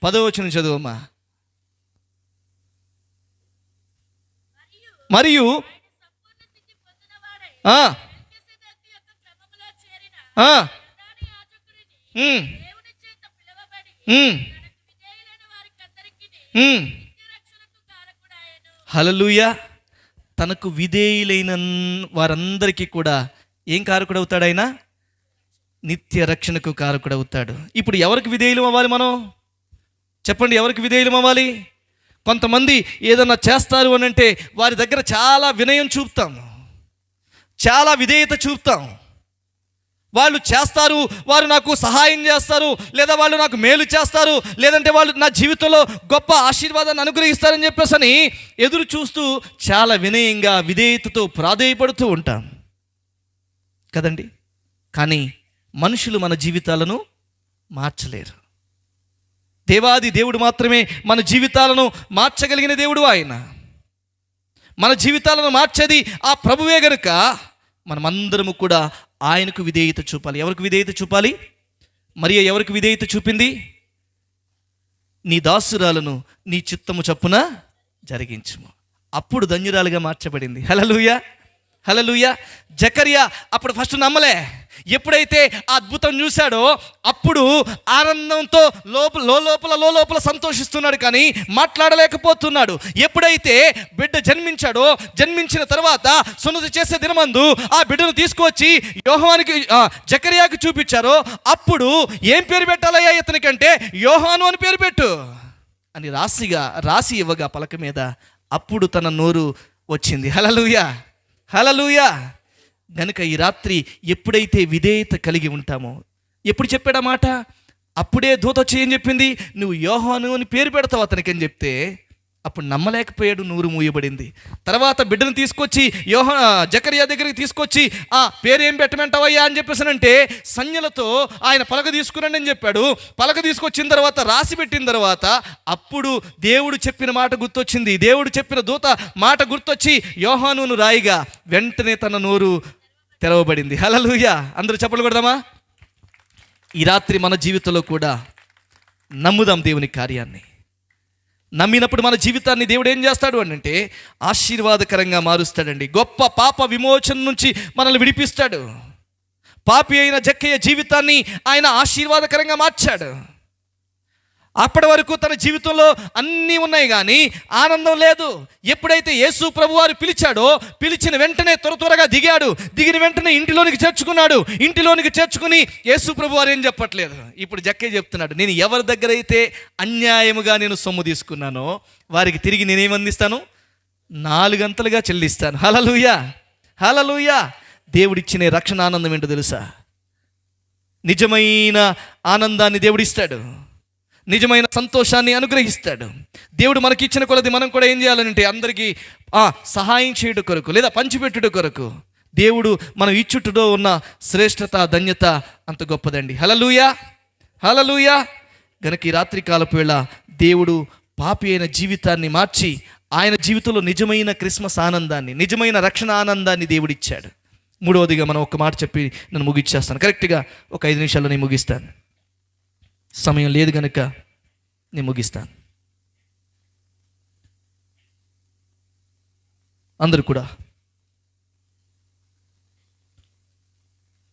10వ వచనం చదువమ్మా. మరియు హల్లెలూయా. తనకు విధేయులైన వారందరికీ కూడా ఏం కారకుడవుతాడు ఆయన? నిత్య రక్షణకు కారకుడవుతాడు. ఇప్పుడు ఎవరికి విధేయులం అవ్వాలి మనం? చెప్పండి, ఎవరికి విధేయులం అవ్వాలి? కొంతమంది ఏదన్నా చేస్తారు అని అంటే వారి దగ్గర చాలా వినయం చూపుతాం, చాలా విధేయత చూపుతాం. వాళ్ళు చేస్తారు, వారు నాకు సహాయం చేస్తారు, లేదా వాళ్ళు నాకు మేలు చేస్తారు, లేదంటే వాళ్ళు నా జీవితంలో గొప్ప ఆశీర్వాదాన్ని అనుగ్రహిస్తారని చెప్పేసి అని ఎదురు చూస్తూ చాలా వినయంగా విధేయతతో ప్రాధేయపడుతూ ఉంటాం కదండి. కానీ మనుషులు మన జీవితాలను మార్చలేరు. దేవాది దేవుడు మాత్రమే మన జీవితాలను మార్చగలిగిన దేవుడు ఆయన. మన జీవితాలను మార్చేది ఆ ప్రభువే గనుక మనమందరము కూడా ఆయనకు విధేయత చూపాలి. ఎవరికి విధేయత చూపాలి? మరియ ఎవరికి విధేయత చూపింది? నీ దాసురాలను నీ చిత్తము చొప్పున జరిగించుము, అప్పుడు ధన్యురాలుగా మార్చబడింది. హల్లెలూయా, హల్లెలూయా. జకర్యా అప్పుడు ఫస్ట్ నమ్మలే. ఎప్పుడైతే ఆ అద్భుతం చూశాడో అప్పుడు ఆనందంతో లోపల సంతోషిస్తున్నాడు, కానీ మాట్లాడలేకపోతున్నాడు. ఎప్పుడైతే బిడ్డ జన్మించాడో, జన్మించిన తర్వాత సున్నతి చేసే దినమందు ఆ బిడ్డను తీసుకువచ్చి యోహానికి జకర్యాకి చూపించారో అప్పుడు ఏం పేరు పెట్టాలయ్యా ఇతనికంటే? యోహాను అని పేరు పెట్టు అని రాసి ఇవ్వగా పలక మీద అప్పుడు తన నోరు వచ్చింది. హల్లెలూయా, హల్లెలూయా. గనుక ఈ రాత్రి ఎప్పుడైతే విధేయత కలిగి ఉంటామో, ఎప్పుడు చెప్పాడా మాట? అప్పుడే దూత వచ్చి ఏం చెప్పింది? నువ్వు యోహాను అని పేరు పెడతావు అతనికి అని చెప్తే అప్పుడు నమ్మలేకపోయాడు, నూరు మూయబడింది. తర్వాత బిడ్డను తీసుకొచ్చి జకర్యా దగ్గరికి తీసుకొచ్చి ఆ పేరు ఏం పెట్టమంటావయ్యా అని చెప్పేసానంటే సంజ్ఞలతో ఆయన పలక తీసుకురండి అని చెప్పాడు. పలక తీసుకొచ్చిన తర్వాత రాసి పెట్టిన తర్వాత అప్పుడు దేవుడు చెప్పిన మాట గుర్తొచ్చింది. దేవుడు చెప్పిన దూత మాట గుర్తొచ్చి యోహానును రాయిగా వెంటనే తన నోరు తెరవబడింది. హల్లెలూయా. అందరూ చప్పట్లు కొడదామా? ఈ రాత్రి మన జీవితంలో కూడా నమ్ముదాం దేవుని కార్యాన్ని. నమ్మినప్పుడు మన జీవితాన్ని దేవుడు ఏం చేస్తాడు అని అంటే ఆశీర్వాదకరంగా మారుస్తాడండి. గొప్ప పాప విమోచన నుంచి మనల్ని విడిపిస్తాడు. పాపి అయిన జక్కయ్య జీవితాన్ని ఆయన ఆశీర్వాదకరంగా మార్చాడు. అప్పటి వరకు తన జీవితంలో అన్నీ ఉన్నాయి కానీ ఆనందం లేదు. ఎప్పుడైతే యేసు ప్రభువారు పిలిచాడో, పిలిచిన వెంటనే త్వరగా దిగాడు. దిగిన వెంటనే ఇంటిలోనికి చేర్చుకున్నాడు. ఇంటిలోనికి చేర్చుకుని యేసు ప్రభువారు ఏం చెప్పట్లేదు. ఇప్పుడు జక్కయ్య చెప్తున్నాడు, నేను ఎవరి దగ్గర అయితే అన్యాయముగా నేను సొమ్ము తీసుకున్నానో వారికి తిరిగి నేనేమందిస్తాను? 4 గంటలుగా చెల్లిస్తాను. హల్లెలూయా, హల్లెలూయా. దేవుడిచ్చిన రక్షణ ఆనందం ఏంటో తెలుసా? నిజమైన ఆనందాన్ని దేవుడిస్తాడు, నిజమైన సంతోషాన్ని అనుగ్రహిస్తాడు. దేవుడు మనకి ఇచ్చిన కొలది మనం కూడా ఏం చేయాలంటే అందరికీ సహాయం చేయడం కొరకు, లేదా పంచిపెట్టుట కొరకు దేవుడు మనం ఇచ్చుటలో ఉన్న శ్రేష్టత, ధన్యత అంత గొప్పదండి. హల్లెలూయా, హల్లెలూయా. గనుక ఈ రాత్రి కాలపు వేళ దేవుడు పాపి అయిన జీవితాన్ని మార్చి ఆయన జీవితంలో నిజమైన క్రిస్మస్ ఆనందాన్ని, నిజమైన రక్షణ ఆనందాన్ని దేవుడిచ్చాడు. మూడవదిగా మనం ఒక మాట చెప్పి నన్ను ముగిచ్చేస్తాను. కరెక్ట్గా ఒక 5 నిమిషాల్లో నేను ముగిస్తాను. సమయం లేదు కనుక నేను ముగిస్తాను. అందరూ కూడా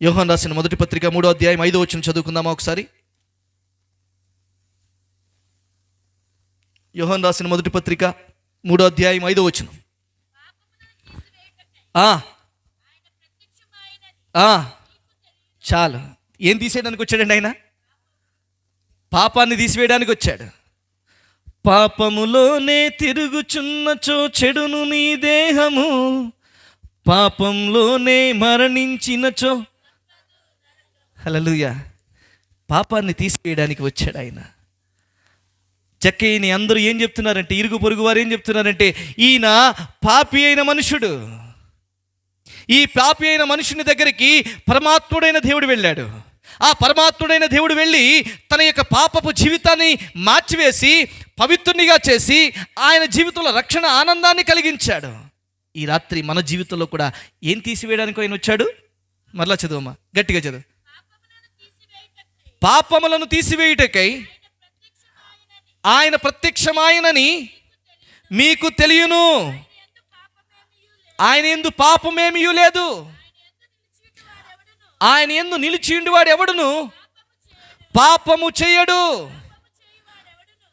యోహాను రాసిన మొదటి పత్రిక 3వ అధ్యాయం 5వ వచనం చదువుకుందామా ఒకసారి? యోహాను రాసిన మొదటి పత్రిక 3వ అధ్యాయం 5వ వచనం. చాలు. ఏం తీసేయడానికి వచ్చాడండి ఆయన? పాపాన్ని తీసివేయడానికి వచ్చాడు. పాపములోనే తిరుగుచున్నచో చెడును నీ దేహము, పాపంలోనే మరణించినచో. హల్లెలూయా. పాపాన్ని తీసివేయడానికి వచ్చాడు ఆయన. జక్కయ్యని అందరూ ఏం చెప్తున్నారంటే, ఇరుగు పొరుగు వారు ఏం చెప్తున్నారంటే, ఈయన పాపి అయిన మనుషుడు. ఈ పాపి అయిన మనుషుని దగ్గరికి పరమాత్ముడైన దేవుడు వెళ్ళాడు. ఆ పరమాత్ముడైన దేవుడు వెళ్ళి తన యొక్క పాపపు జీవితాన్ని మార్చివేసి పవిత్రునిగా చేసి ఆయన జీవితంలో రక్షణ ఆనందాన్ని కలిగించాడు. ఈ రాత్రి మన జీవితంలో కూడా ఏం తీసివేయడానికి ఆయన వచ్చాడు? మరలా చదువమ్మా, గట్టిగా చదువు. పాపములను తీసివేయుటకై ఆయన ప్రత్యక్షమాయనని మీకు తెలియను. ఆయన యందు పాపమేమీ లేదు. ఆయన యందు నిలిచియుండువాడు ఎవడును పాపము చేయడు.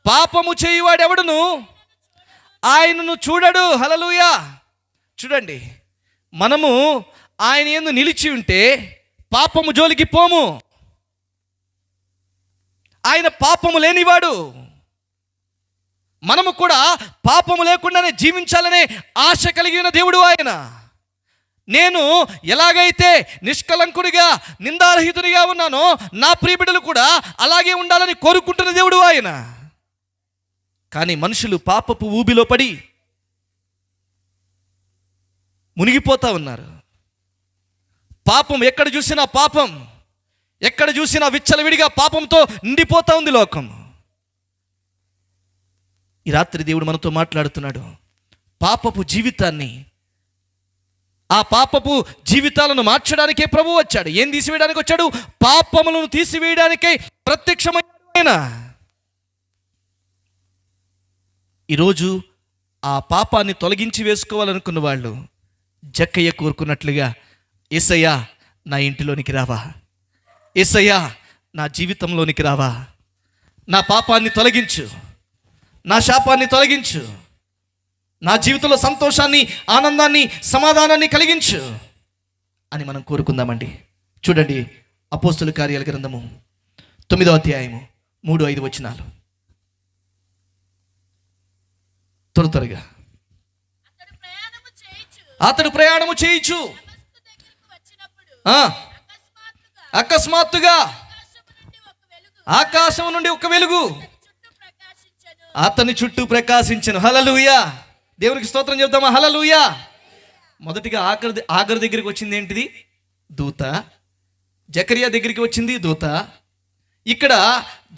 పాపము చేయువాడెవడును ఆయనను చూడడు. హల్లెలూయా. చూడండి, మనము ఆయన యందు నిలిచి ఉంటే పాపము జోలికి పోము. ఆయన పాపము లేనివాడు. మనము కూడా పాపము లేకుండానే జీవించాలనే ఆశ కలిగిన దేవుడు ఆయన. నేను ఎలాగైతే నిష్కలంకుడిగా నిందారహితునిగా ఉన్నానో నా ప్రియబిడ్డలు కూడా అలాగే ఉండాలని కోరుకుంటున్న దేవుడు ఆయన. కానీ మనుషులు పాపపు ఊబిలో పడి మునిగిపోతా ఉన్నారు. పాపం ఎక్కడ చూసినా పాపం, ఎక్కడ చూసినా విచ్చలవిడిగా పాపంతో నిండిపోతా ఉంది లోకం. ఈ రాత్రి దేవుడు మనతో మాట్లాడుతున్నాడు. పాపపు జీవితాన్ని, ఆ పాపపు జీవితాలను మార్చడానికే ప్రభువు వచ్చాడు. ఏం తీసివేయడానికి వచ్చాడు? పాపములను తీసివేయడానికే ప్రత్యక్షమైన. ఈరోజు ఆ పాపాన్ని తొలగించి వేసుకోవాలనుకున్న వాళ్ళు జక్కయ్య కోరుకున్నట్లుగా, యేసయ్యా నా ఇంటిలోనికి రావా, యేసయ్యా నా జీవితంలోనికి రావా, నా పాపాన్ని తొలగించు, నా శాపాన్ని తొలగించు, నా జీవితంలో సంతోషాన్ని, ఆనందాన్ని, సమాధానాన్ని కలిగించు అని మనం కోరుకుందామండి. చూడండి, అపోస్తుల కార్యాల గ్రంథము 9వ అధ్యాయము 3-5 వచనాలు. త్వరగా. అతడు ప్రయాణము చేయించు అకస్మాత్తుగా ఆకాశం నుండి ఒక వెలుగు అతని చుట్టూ ప్రకాశించెను. హల్లెలూయా. దేవునికి స్తోత్రం చెప్దామా? హల్లెలూయా. మొదటిగా ఆగరు దగ్గరికి వచ్చింది ఏంటిది? దూత. జకరియా దగ్గరికి వచ్చింది దూత. ఇక్కడ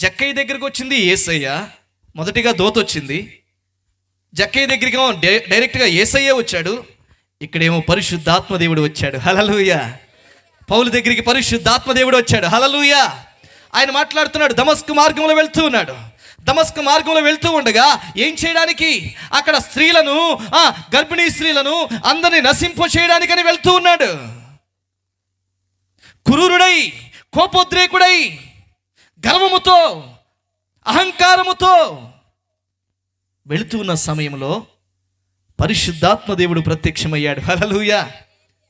జక్కయ్య దగ్గరికి వచ్చింది యేసయ్య. మొదటిగా దూత వచ్చింది. జక్కయ్య దగ్గరికి డైరెక్ట్గా యేసయ్య వచ్చాడు. ఇక్కడేమో పరిశుద్ధాత్మదేవుడు వచ్చాడు. హల్లెలూయా. పౌలు దగ్గరికి పరిశుద్ధాత్మదేవుడు వచ్చాడు. హల్లెలూయా. ఆయన మాట్లాడుతున్నాడు. దమస్కు మార్గంలో వెళ్తూ ఉన్నాడు. దమస్కు మార్గంలో వెళ్తూ ఉండగా ఏం చేయడానికి? అక్కడ స్త్రీలను, గర్భిణీ స్త్రీలను అందరినీ నశింప చేయడానికని వెళ్తూ ఉన్నాడు. క్రూరుడై, కోపోద్రేకుడై, గర్వముతో, అహంకారముతో వెళుతూ ఉన్న సమయంలో పరిశుద్ధాత్మ దేవుడు ప్రత్యక్షమయ్యాడు. హల్లెలూయా.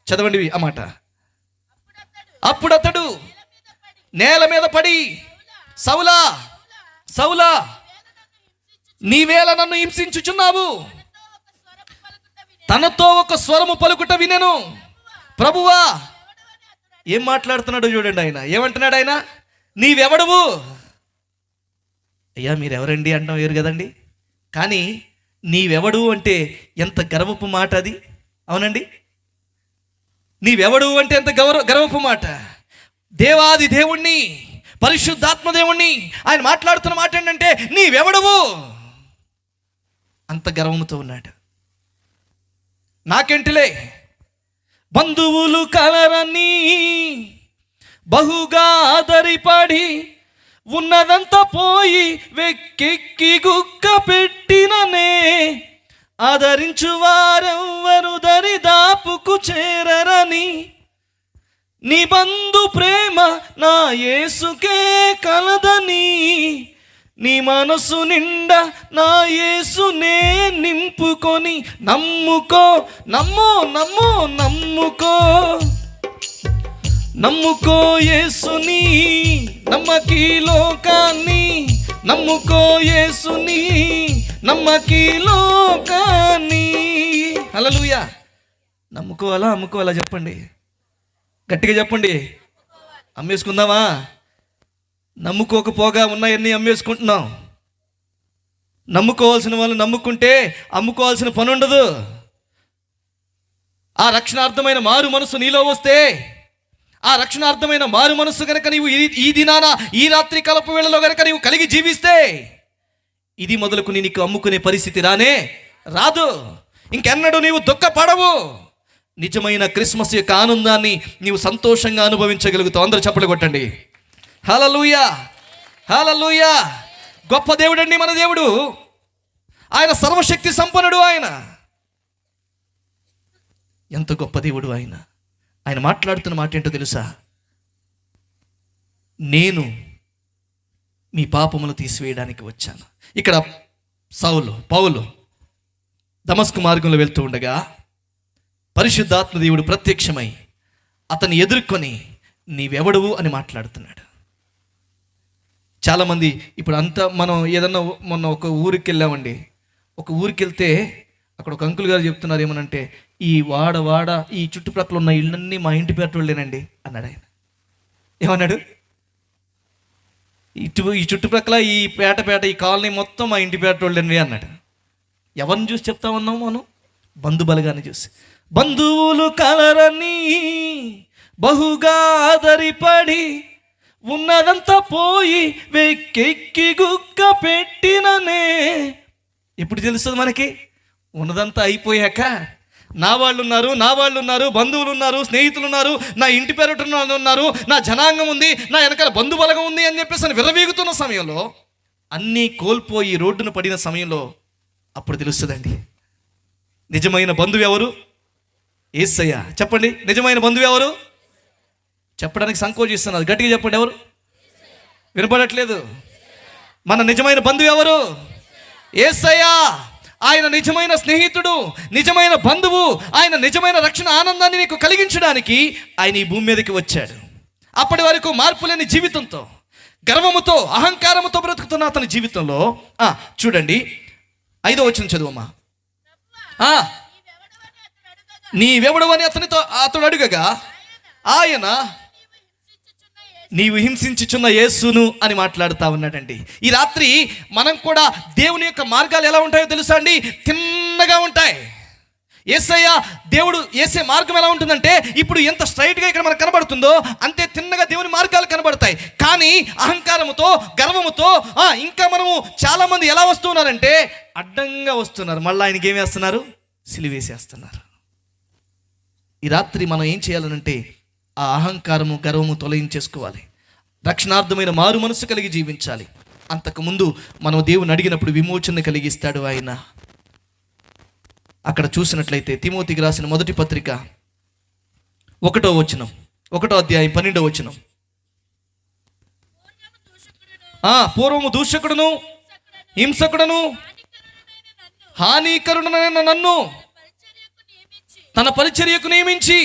చదవండి ఆ మాట. అప్పుడు అతడు నేల మీద పడి, సౌలా సౌలా నీవేళ నన్ను హింసించుచున్నావు, తనతో ఒక స్వరము పలుకుట వినెను. ప్రభువా, ఏం మాట్లాడుతున్నాడు చూడండి. ఆయన ఏమంటున్నాడు? ఆయన నీవెవడవు? అయ్యా మీరెవరండి అంటాం వేరు కదండి. కానీ నీవెవడు అంటే ఎంత గర్వపు మాట అది. అవునండి, నీవెవడు అంటే ఎంత గర్వపు మాట. దేవాది దేవుణ్ణి, పరిశుద్ధాత్మ దేవుణ్ణి ఆయన మాట్లాడుతున్న మాట ఏంటంటే నీవెవడవు. అంత గర్వముతో ఉన్నాడు. నాకెంటిలే బంధువులు కలరని బహుగా ఆదరిపడి ఉన్నదంతా పోయి వెక్కెక్కి గుక్క పెట్టిననే ఆదరించు వారెవ్వరు దరిదాపుకు చేరరని నీ బంధు ప్రేమ నా యేసుకే కలదని నీ మనసు నిండా నా యేసునే నింపుకొని నమ్ముకో, నమ్ము నమ్ము నమ్ముకో, నమ్ముకో యేసుని, నమ్మకి లోకాన్ని, నమ్ముకో యేసుని, నమ్మకి లోకాన్ని. హల్లెలూయా. నమ్ముకోవాలా అమ్ముకోవాలా చెప్పండి, గట్టిగా చెప్పండి. అమ్మేసుకుందామా? నమ్ముకోకపోగా ఉన్నాయన్నీ అమ్మేసుకుంటున్నాం. నమ్ముకోవాల్సిన వాళ్ళు నమ్ముకుంటే అమ్ముకోవాల్సిన పని ఉండదు. ఆ రక్షణార్థమైన మారు మనసు నీలో వస్తే, ఆ రక్షణార్థమైన మారు మనసు కనుక నీవు ఈ దినాన, ఈ రాత్రి కలపు వేళలో కనుక నీవు కలిగి జీవిస్తే, ఇది మొదలుకుని నీకు అమ్ముకునే పరిస్థితి రానే రాదు. ఇంకెన్నడూ నీవు దుఃఖపడవు. నిజమైన క్రిస్మస్ యొక్క ఆనందాన్ని నీవు సంతోషంగా అనుభవించగలుగుతావు. అందరూ చప్పట్లు కొట్టండి. హల్లెలూయా, హల్లెలూయా. గొప్ప దేవుడండి మన దేవుడు. ఆయన సర్వశక్తి సంపన్నుడు. ఆయన ఎంత గొప్ప దేవుడు. ఆయన మాట్లాడుతున్న మాట ఏంటో తెలుసా? నేను మీ పాపములు తీసివేయడానికి వచ్చాను. ఇక్కడ పౌలు దమస్కు మార్గంలో వెళ్తూ ఉండగా పరిశుద్ధాత్మ దేవుడు ప్రత్యక్షమై అతన్ని ఎదుర్కొని నీవెవడవు అని మాట్లాడుతున్నాడు. చాలామంది ఇప్పుడు అంతా మనం ఏదన్నా మొన్న ఒక ఊరికి వెళ్ళామండి. ఒక ఊరికి వెళ్తే అక్కడ ఒక అంకుల్ గారు చెప్తున్నారు ఏమనంటే, ఈ వాడ ఈ చుట్టుప్రక్కల ఉన్న ఇళ్ళన్నీ మా ఇంటి పేటోళ్ళేనండి అన్నాడు. ఆయన ఏమన్నాడు? ఈ చుట్టుప్రక్కల ఈ పేట ఈ కాలనీ మొత్తం మా ఇంటి పేటోళ్ళేనండి అన్నాడు. ఎవరిని చూసి చెప్తా ఉన్నాము మనం? బంధుబలగాన్ని చూసి. బంధువులు కలరని బహుగా ఆదరిపడి ఉన్నదంతా పోయి వెక్కెక్కి గుక్క పెట్టిననే. ఎప్పుడు తెలుస్తుంది మనకి? ఉన్నదంతా అయిపోయాక నా వాళ్ళు ఉన్నారు, బంధువులు ఉన్నారు, స్నేహితులు ఉన్నారు, నా ఇంటి పేరట ఉన్నారు, నా జనాంగం ఉంది, నా వెనకాల బంధుబలగం ఉంది అని చెప్పేసి విర్రవీగుతున్న సమయంలో, అన్నీ కోల్పోయి రోడ్డున పడిన సమయంలో అప్పుడు తెలుస్తుందండి నిజమైన బంధువు ఎవరు. యేసయ్య. చెప్పండి, నిజమైన బంధువు ఎవరు? చెప్పడానికి సంకోచిస్తున్నారు. గట్టిగా చెప్పండి, ఎవరు? వినపడట్లేదు. మన నిజమైన బంధువు ఎవరు? యేసయ్య. ఆయన నిజమైన స్నేహితుడు, నిజమైన బంధువు. ఆయన నిజమైన రక్షణ ఆనందాన్ని నీకు కలిగించడానికి ఆయన ఈ భూమి మీదకి వచ్చాడు. అప్పటి వరకు మార్పు లేని జీవితంతో, గర్వముతో, అహంకారముతో బ్రతుకుతున్న అతని జీవితంలో చూడండి 5వ వచనం చదువమ్మా. నీవెవడు అని అతడు అడుగగా ఆయన నీవు హింసించుచున్న యేసును అని మాట్లాడుతూ ఉన్నాడండి. ఈ రాత్రి మనం కూడా దేవుని యొక్క మార్గాలు ఎలా ఉంటాయో తెలుసా అండి? తిన్నగా ఉంటాయి. యేసే మార్గం ఎలా ఉంటుందంటే, ఇప్పుడు ఎంత స్ట్రైట్గా ఇక్కడ మనకు కనబడుతుందో అంతే తిన్నగా దేవుని మార్గాలు కనబడతాయి. కానీ అహంకారముతో, గర్వముతో ఇంకా మనము చాలామంది ఎలా వస్తున్నారంటే అడ్డంగా వస్తున్నారు. మళ్ళీ ఆయనకి ఏం వేస్తున్నారు? సిలువేసేస్తున్నారు. ఈ రాత్రి మనం ఏం చేయాలనంటే ఆ అహంకారము, గర్వము తొలగించేసుకోవాలి. రక్షణార్థమైన మారు మనసు కలిగి జీవించాలి. అంతకుముందు మనం దేవుని అడిగినప్పుడు విమోచన కలిగిస్తాడు ఆయన. అక్కడ చూసినట్లయితే తిమోతికి రాసిన మొదటి పత్రిక 1వ వచనం, 1వ అధ్యాయం 12వ వచనం. పూర్వము దూషకుడును, హింసకుడును, హానికరుడనైన నన్ను తన పరిచర్యకు నియమించి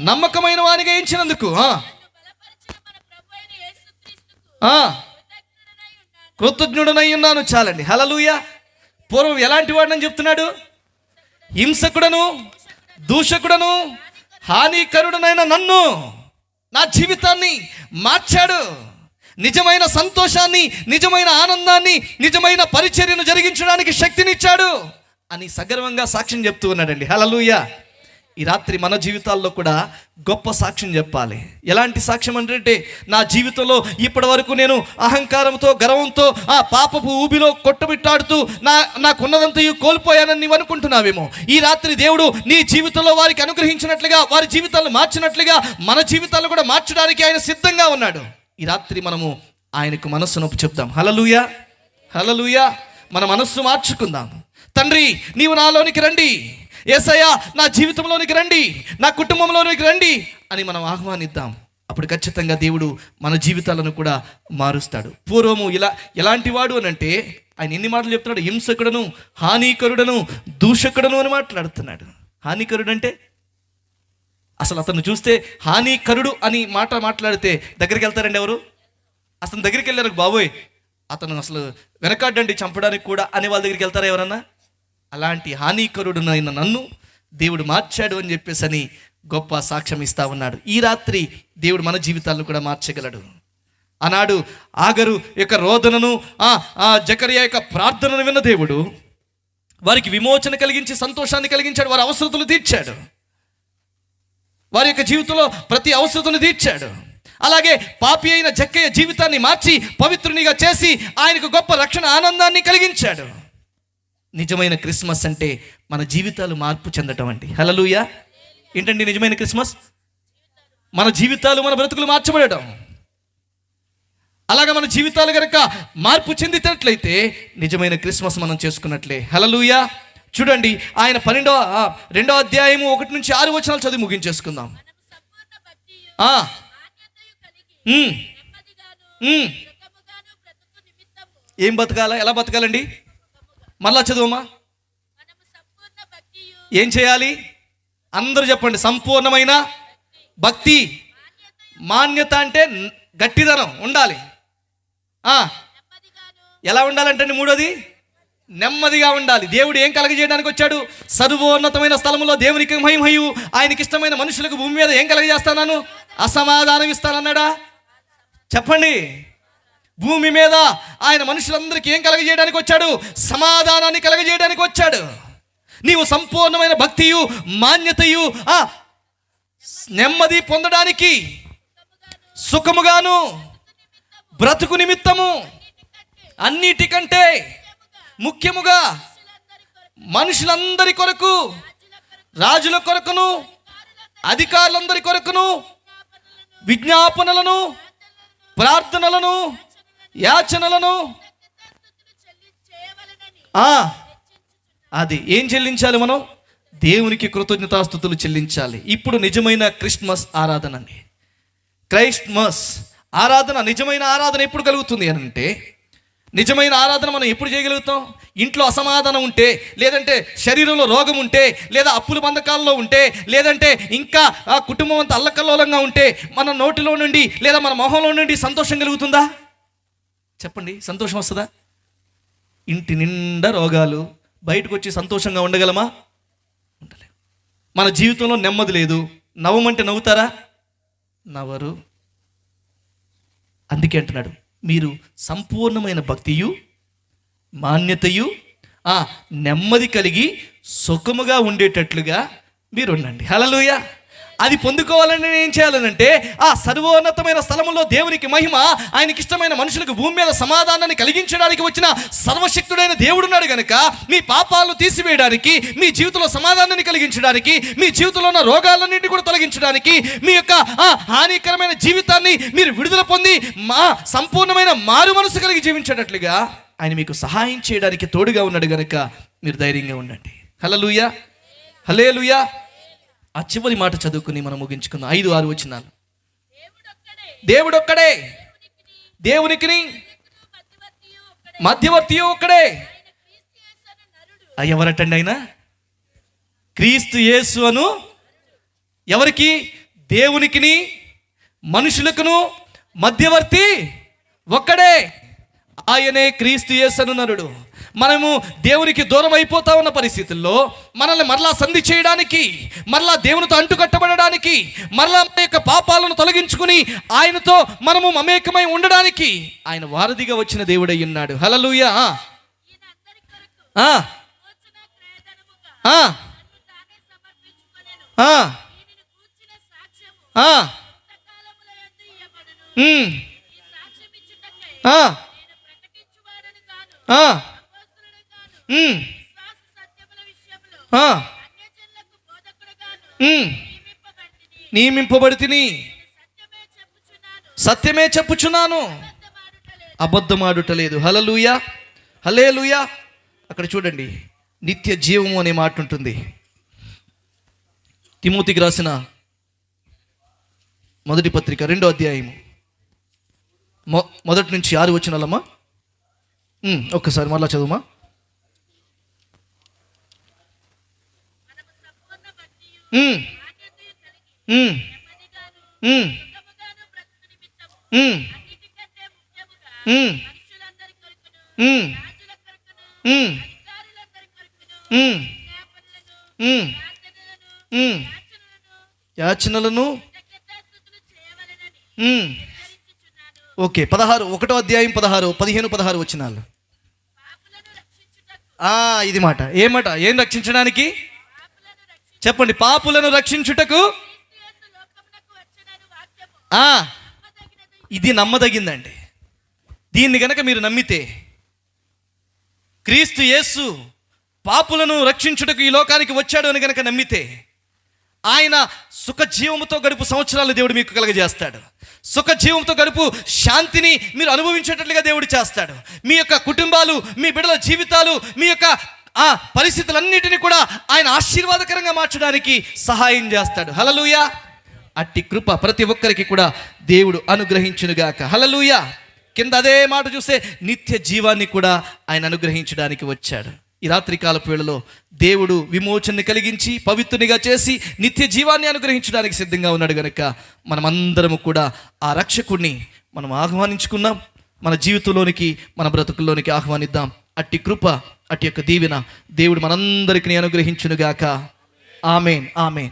నమ్మకమైన వానిగా ఎంచినందుకు కృతజ్ఞుడనై ఉన్నాను. చాలండి. హల్లెలూయా. పూర్వం ఎలాంటి వాడిని చెప్తున్నాడు? హింసకుడను, దూషకుడను, హానికరుడనైన నన్ను, నా జీవితాన్ని మార్చాడు. నిజమైన సంతోషాన్ని, నిజమైన ఆనందాన్ని, నిజమైన పరిచర్యను జరిగించడానికి శక్తినిచ్చాడు అని సగర్వంగా సాక్ష్యం చెప్తూ ఉన్నాడండి. హల్లెలూయా. ఈ రాత్రి మన జీవితాల్లో కూడా గొప్ప సాక్ష్యం చెప్పాలి. ఎలాంటి సాక్ష్యం అంటే, నా జీవితంలో ఇప్పటి వరకు నేను అహంకారంతో, గర్వంతో ఆ పాపపు ఊబిలో కొట్టుమిట్టాడుతూ నాకున్నదంతా కోల్పోయానని నీవు అనుకుంటున్నావేమో. ఈ రాత్రి దేవుడు నీ జీవితంలో వారికి అనుగ్రహించినట్లుగా, వారి జీవితాలను మార్చినట్లుగా మన జీవితాలను కూడా మార్చడానికి ఆయన సిద్ధంగా ఉన్నాడు. ఈ రాత్రి మనము ఆయనకు మనస్సు నొప్పి చెప్దాం. హల్లెలూయా, హల్లెలూయా. మన మనస్సు మార్చుకుందాం. తండ్రి, నీవు నాలోనికి రండి. యేసయ్య, నా జీవితంలోనికి రండి, నా కుటుంబంలోనికి రండి అని మనం ఆహ్వానిద్దాం. అప్పుడు ఖచ్చితంగా దేవుడు మన జీవితాలను కూడా మారుస్తాడు. పూర్వము ఎలాంటి వాడు అని అంటే ఆయన ఎన్ని మాటలు చెప్తున్నాడు? హింసకుడను, హానికరుడను, దూషకుడను అని మాట్లాడుతున్నాడు. హానికరుడు అంటే అసలు అతను చూస్తే హానికరుడు అని మాట్లాడితే దగ్గరికి వెళ్తారండి ఎవరు? అతను దగ్గరికి వెళ్ళారు, బాబోయ్ అతను అసలు వెనకాడండి చంపడానికి కూడా అనే వాళ్ళ దగ్గరికి వెళ్తారా ఎవరన్నా? అలాంటి హానికరుడునైన నన్ను దేవుడు మార్చాడు అని చెప్పేసి గొప్ప సాక్ష్యం ఇస్తా ఉన్నాడు. ఈ రాత్రి దేవుడు మన జీవితాలను కూడా మార్చగలడు. ఆనాడు ఆగరు యొక్క రోదనను, జకరియా యొక్క ప్రార్థనను విన్న దేవుడు వారికి విమోచన కలిగించి సంతోషాన్ని కలిగించాడు. వారి అవసరతలు తీర్చాడు. వారి యొక్క జీవితంలో ప్రతి అవసరతను తీర్చాడు. అలాగే పాపి అయిన జక్కయ్య జీవితాన్ని మార్చి పవిత్రునిగా చేసి ఆయనకు గొప్ప రక్షణ ఆనందాన్ని కలిగించాడు. నిజమైన క్రిస్మస్ అంటే మన జీవితాలు మార్పు చెందటం అండి. హల్లెలూయా. ఏంటండి నిజమైన క్రిస్మస్? మన జీవితాలు, మన బ్రతుకులు మార్చబడటం. అలాగా మన జీవితాలు కనుక మార్పు చెందినట్లయితే నిజమైన క్రిస్మస్ మనం చేసుకున్నట్లే. హల్లెలూయా. చూడండి, ఆయన 2వ అధ్యాయము 1 నుంచి 6 వచనాలు చదివి ముగించేసుకుందాం. ఏం బతకాలా? ఎలా బతకాలండి? మళ్ళా చదువమ్మా. ఏం చేయాలి? అందరూ చెప్పండి. సంపూర్ణమైన భక్తి. మాన్యత అంటే గట్టిదనం ఉండాలి. ఎలా ఉండాలంటే మూడోది నెమ్మదిగా ఉండాలి. దేవుడు ఏం కలగజేయడానికి వచ్చాడు? సర్వోన్నతమైన స్థలంలో దేవునికి మహిమయు, ఆయనకి ఇష్టమైన మనుషులకు భూమి మీద ఏం కలగజేస్తాను? అసమాధానం ఇస్తానన్నాడా? చెప్పండి. భూమి మీద ఆయన మనుషులందరికీ ఏం కలగజేయడానికి వచ్చాడు? సమాధానాన్ని కలగజేయడానికి వచ్చాడు. నీవు సంపూర్ణమైన భక్తియు, మాన్యతయు, నెమ్మది పొందడానికి, సుఖముగాను, బ్రతుకు నిమిత్తము, అన్నిటికంటే ముఖ్యముగా మనుషులందరి కొరకు, రాజుల కొరకును, అధికారులందరి కొరకును విజ్ఞాపనలను, ప్రార్థనలను, యాచనలను అది ఏం చెల్లించాలి? మనం దేవునికి కృతజ్ఞతాస్తుతులు చెల్లించాలి. ఇప్పుడు నిజమైన క్రిస్మస్ ఆరాధన అండి. క్రైస్మస్ ఆరాధన, నిజమైన ఆరాధన ఎప్పుడు కలుగుతుంది అని అంటే, నిజమైన ఆరాధన మనం ఎప్పుడు చేయగలుగుతాం? ఇంట్లో అసమాధానం ఉంటే, లేదంటే శరీరంలో రోగం ఉంటే, లేదా అప్పుల బంధకాల్లో ఉంటే, లేదంటే ఇంకా ఆ కుటుంబం అంతా అల్లకల్లోలంగా ఉంటే మన నోటిలో నుండి లేదా మన మొహంలో నుండి సంతోషం కలుగుతుందా? చెప్పండి, సంతోషం వస్తుందా? ఇంటి నిండా రోగాలు, బయటకు వచ్చి సంతోషంగా ఉండగలమా? ఉండలేం. మన జీవితంలో నెమ్మది లేదు. నవ్వమంటే నవ్వుతారా? నవ్వరు. అందుకే అంటున్నాడు, మీరు సంపూర్ణమైన భక్తియు, మాన్యతయు, నెమ్మది కలిగి సుఖముగా ఉండేటట్లుగా మీరు ఉండండి. హల్లెలూయా. అది పొందుకోవాలని ఏం చేయాలనంటే, ఆ సర్వోన్నతమైన స్థలములో దేవునికి మహిమ, ఆయనకి ఇష్టమైన మనుషులకు భూమి మీద సమాధానాన్ని కలిగించడానికి వచ్చిన సర్వశక్తుడైన దేవుడున్నాడు కనుక, మీ పాపాలను తీసివేయడానికి, మీ జీవితంలో సమాధానాన్ని కలిగించడానికి, మీ జీవితంలో ఉన్న రోగాలన్నింటినీ కూడా తొలగించడానికి, మీ యొక్క హానికరమైన జీవితాన్ని మీరు విడుదల పొంది సంపూర్ణమైన మారు మనసు కలిగి జీవించేటట్లుగా ఆయన మీకు సహాయం చేయడానికి తోడుగా ఉన్నాడు కనుక మీరు ధైర్యంగా ఉండండి. హల్లెలూయా. హల్లెలూయా. ఆ చివరి మాట చదువుకుని మనం ముగించుకుందాం. 5-6 వచనాలు. దేవుడొక్కడే, దేవునికి మధ్యవర్తి ఒక్కడే. ఎవరటండి ఆయన? క్రీస్తు యేసు అను. ఎవరికి? దేవునికిని మనుషులకును మధ్యవర్తి ఒక్కడే. ఆయనే క్రీస్తు యేసు అను నరుడు. మనము దేవునికి దూరం అయిపోతా ఉన్న పరిస్థితుల్లో మనల్ని మరలా సంధి చేయడానికి, మరలా దేవునితో అంటుకట్టబడడానికి, మరలా మన యొక్క పాపాలను తొలగించుకుని ఆయనతో మనము మమేకమై ఉండడానికి ఆయన వారధిగా వచ్చిన దేవుడై ఉన్నాడు. హల్లెలూయా. నియమింపబడితిని, సత్యమే చెప్పుచున్నాను, అబద్ధమాడుటలేదు. హల్లెలూయా. హల్లెలూయా. అక్కడ చూడండి, నిత్య జీవము అనే మాట ఉంటుంది. తిమోతికి రాసిన మొదటి పత్రిక 2వ అధ్యాయము 1 నుంచి 6 వచనాలమ్మా. ఒక్కసారి మరలా చదువుమా. యాచనలను. ఓకే, 1వ అధ్యాయం 15-16 వచనాలు. ఇది మాట. ఏమాట? ఏం రక్షించడానికి? చెప్పండి. పాపులను రక్షించుటకు. ఇది నమ్మదగిందండి. దీన్ని గనక మీరు నమ్మితే, క్రీస్తు యేసు పాపులను రక్షించుటకు ఈ లోకానికి వచ్చాడు అని కనుక నమ్మితే ఆయన సుఖజీవముతో గడుపు సంవత్సరాలు దేవుడు మీకు కలగజేస్తాడు. సుఖజీవంతో గడుపు శాంతిని మీరు అనుభవించేటట్లుగా దేవుడు చేస్తాడు. మీ యొక్క కుటుంబాలు, మీ బిడ్డల జీవితాలు, మీ యొక్క పరిస్థితులన్నిటినీ కూడా ఆయన ఆశీర్వాదకరంగా మార్చడానికి సహాయం చేస్తాడు. హల్లెలూయా. అట్టి కృప ప్రతి ఒక్కరికి కూడా దేవుడు అనుగ్రహించునుగాక. హల్లెలూయా. కింద అదే మాట చూస్తే నిత్య జీవాన్ని కూడా ఆయన అనుగ్రహించడానికి వచ్చాడు. ఈ రాత్రికాలపు వేళలో దేవుడు విమోచనని కలిగించి పవిత్రునిగా చేసి నిత్య జీవాన్ని అనుగ్రహించడానికి సిద్ధంగా ఉన్నాడు కనుక మనమందరము కూడా ఆ రక్షకుడిని మనం ఆహ్వానించుకుందాం. మన జీవితంలోనికి, మన బ్రతుకుల్లోనికి ఆహ్వానిద్దాం. అట్టి కృప, అట్టి యొక్క దీవెన దేవుడు మనందరికీ అనుగ్రహించునుగాక. ఆమేన్, ఆమేన్.